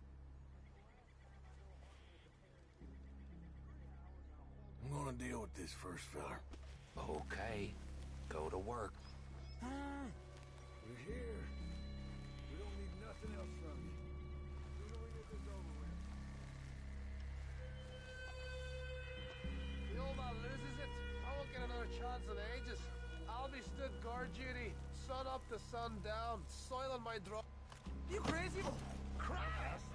I'm gonna deal with this first feller. Okay, go to work. We're here. We don't need nothing else from you. Sooner we get this over with. The old man loses it. I won't get another chance in ages. I'll be stood guard duty, sun up to sun down, soiling my drop. You crazy? Christ!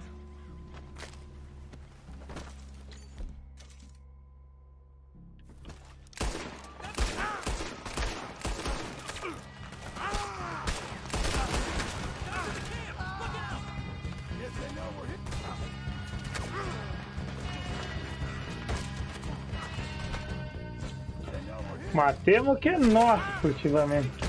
Matemos que nós, furtivamente.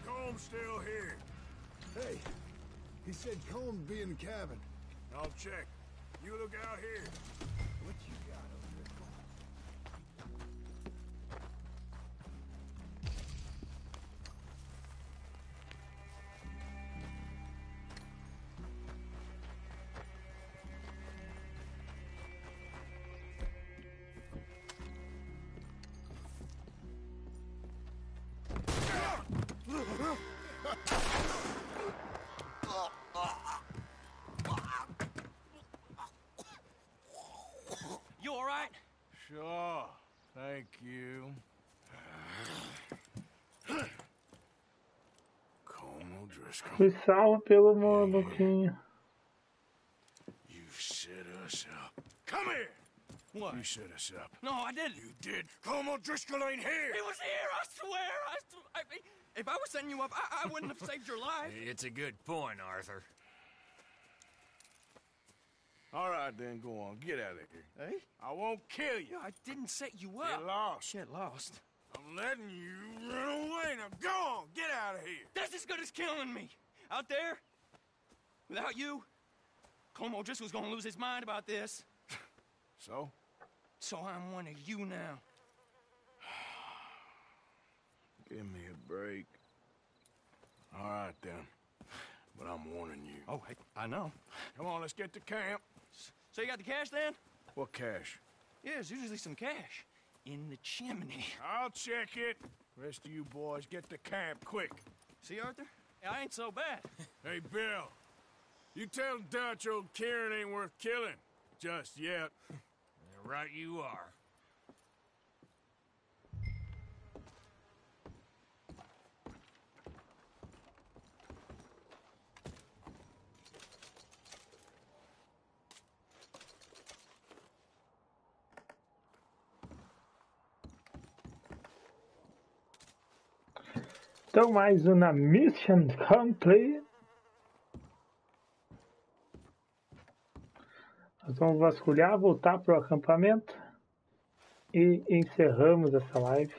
Comb's still here. Hey, he said Comb be in the cabin. I'll check. You look out here. What you got over there? You all right? Sure. Thank you. Comb O'Driscoll. Fui salvo pelo maluquinho. You set us up. Come here! What? You set us up. No, I didn't. You did. Comb O'Driscoll ain't here! He was here, I swear! If I was setting you up, I wouldn't have saved your life. It's a good point, Arthur. All right, then, go on. Get out of here. Hey? I won't kill you. I didn't set you up. Get lost. Get lost. I'm letting you run away. Now go on. Get out of here. That's as good as killing me. Out there, without you, Comb O'Driscoll's gonna lose his mind about this. So? So I'm one of you now. Give me a break. All right, then. But I'm warning you. Oh, hey, I know. Come on, let's get to camp. So you got the cash then? What cash? Yeah, there's usually some cash in the chimney. I'll check it. Rest of you boys, get to camp, quick. See, Arthur? I ain't so bad. Hey, Bill. You tell Dutch old Kieran ain't worth killing. Just yet. Right you are. Então, mais uma mission complete. Nós vamos vasculhar, voltar para o acampamento e encerramos essa live.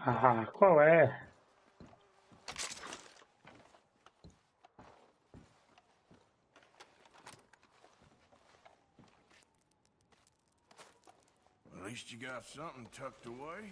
Ah, qual é? At least you got something tucked away.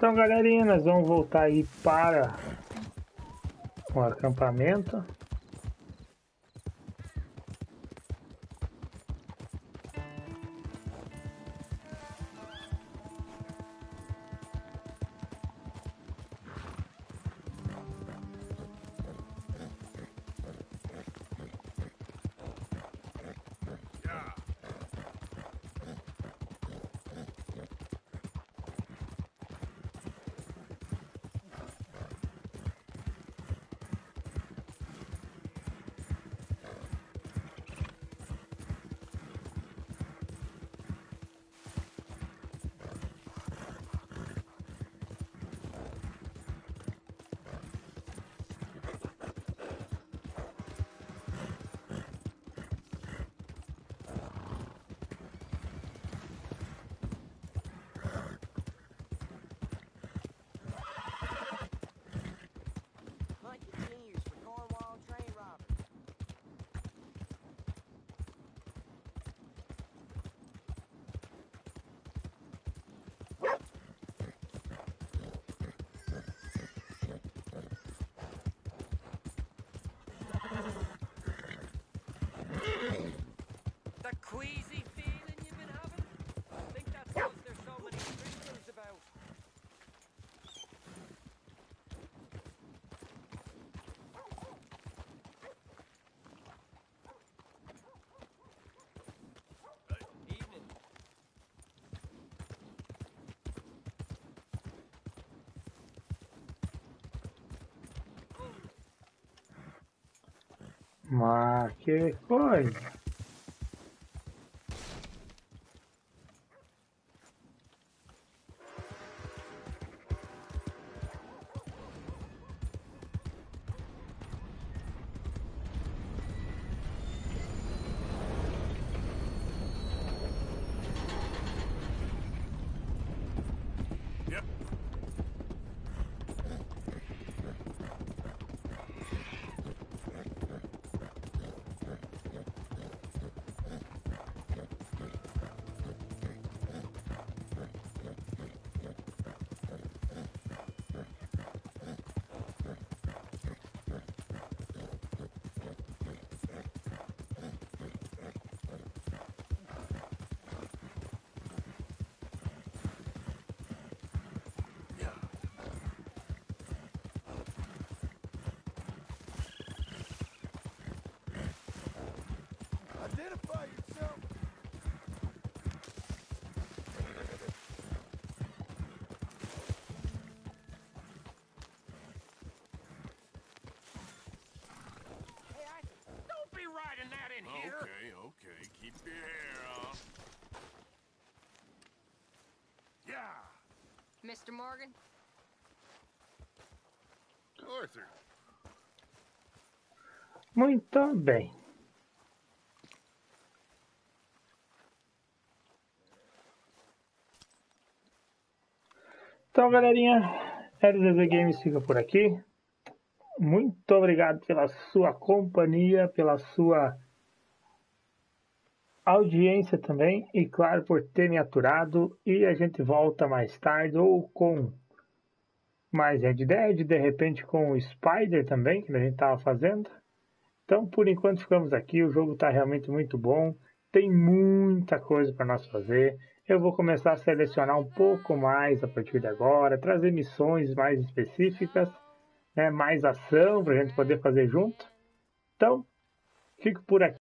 Então, galerinha, nós vamos voltar aí para o acampamento. Mas que coisa. Identify yourself. Don't be riding that in here. Okay. Keep your hair off. Yeah. Mr. Morgan? Arthur. Muito bem. Então, galerinha, LZZ Games fica por aqui. Muito obrigado pela sua companhia, pela sua audiência também e, claro, por ter me aturado. E a gente volta mais tarde ou com mais Red Dead, de repente com o Spider também, que a gente estava fazendo. Então, por enquanto, ficamos aqui. O jogo está realmente muito bom. Tem muita coisa para nós fazer. Eu vou começar a selecionar um pouco mais a partir de agora, trazer missões mais específicas, né, mais ação para a gente poder fazer junto. Então, fico por aqui.